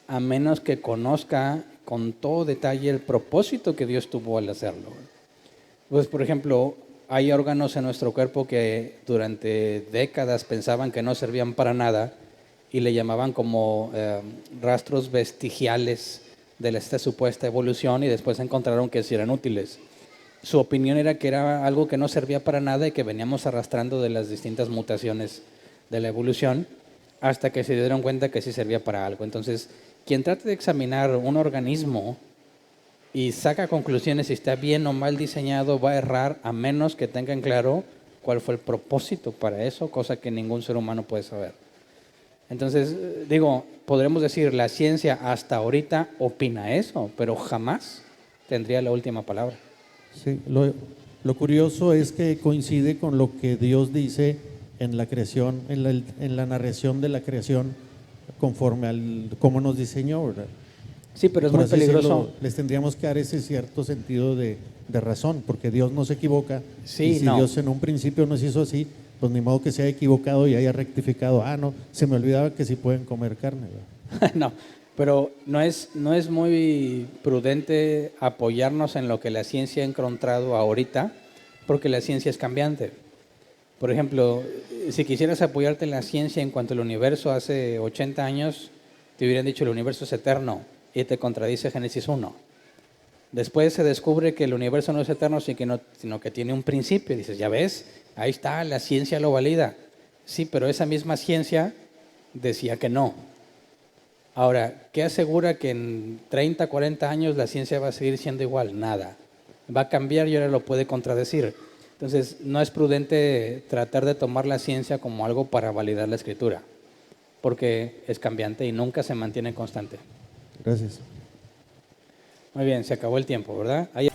a menos que conozca con todo detalle el propósito que Dios tuvo al hacerlo. Pues, por ejemplo, hay órganos en nuestro cuerpo que durante décadas pensaban que no servían para nada y le llamaban como rastros vestigiales de esta supuesta evolución, y después encontraron que sí eran útiles. Su opinión era que era algo que no servía para nada y que veníamos arrastrando de las distintas mutaciones de la evolución, hasta que se dieron cuenta que sí servía para algo. Entonces, quien trate de examinar un organismo y saca conclusiones si está bien o mal diseñado, va a errar, a menos que tengan claro cuál fue el propósito para eso, cosa que ningún ser humano puede saber. Entonces, digo, podremos decir, la ciencia hasta ahorita opina eso, pero jamás tendría la última palabra. Sí, lo curioso es que coincide con lo que Dios dice en la creación, en la narración de la creación, conforme al cómo nos diseñó, ¿verdad? Sí, pero es Por muy así decirlo, peligroso. les tendríamos que dar ese cierto sentido de razón, porque Dios no se equivoca. Sí, y si no. Dios en un principio nos hizo así, pues ni modo que se haya equivocado y haya rectificado. Ah, no, se me olvidaba que sí pueden comer carne, ¿verdad? No, pero no es muy prudente apoyarnos en lo que la ciencia ha encontrado ahorita, porque la ciencia es cambiante. Por ejemplo, si quisieras apoyarte en la ciencia en cuanto al universo hace 80 años, te hubieran dicho el universo es eterno y te contradice Génesis 1. Después se descubre que el universo no es eterno, sino que tiene un principio. Dices, ya ves, ahí está, la ciencia lo valida. Sí, pero esa misma ciencia decía que no. Ahora, ¿qué asegura que en 30, 40 años la ciencia va a seguir siendo igual? Nada. Va a cambiar y ahora lo puede contradecir. Entonces, no es prudente tratar de tomar la ciencia como algo para validar la escritura, porque es cambiante y nunca se mantiene constante. Gracias. Muy bien, se acabó el tiempo, ¿verdad? Ahí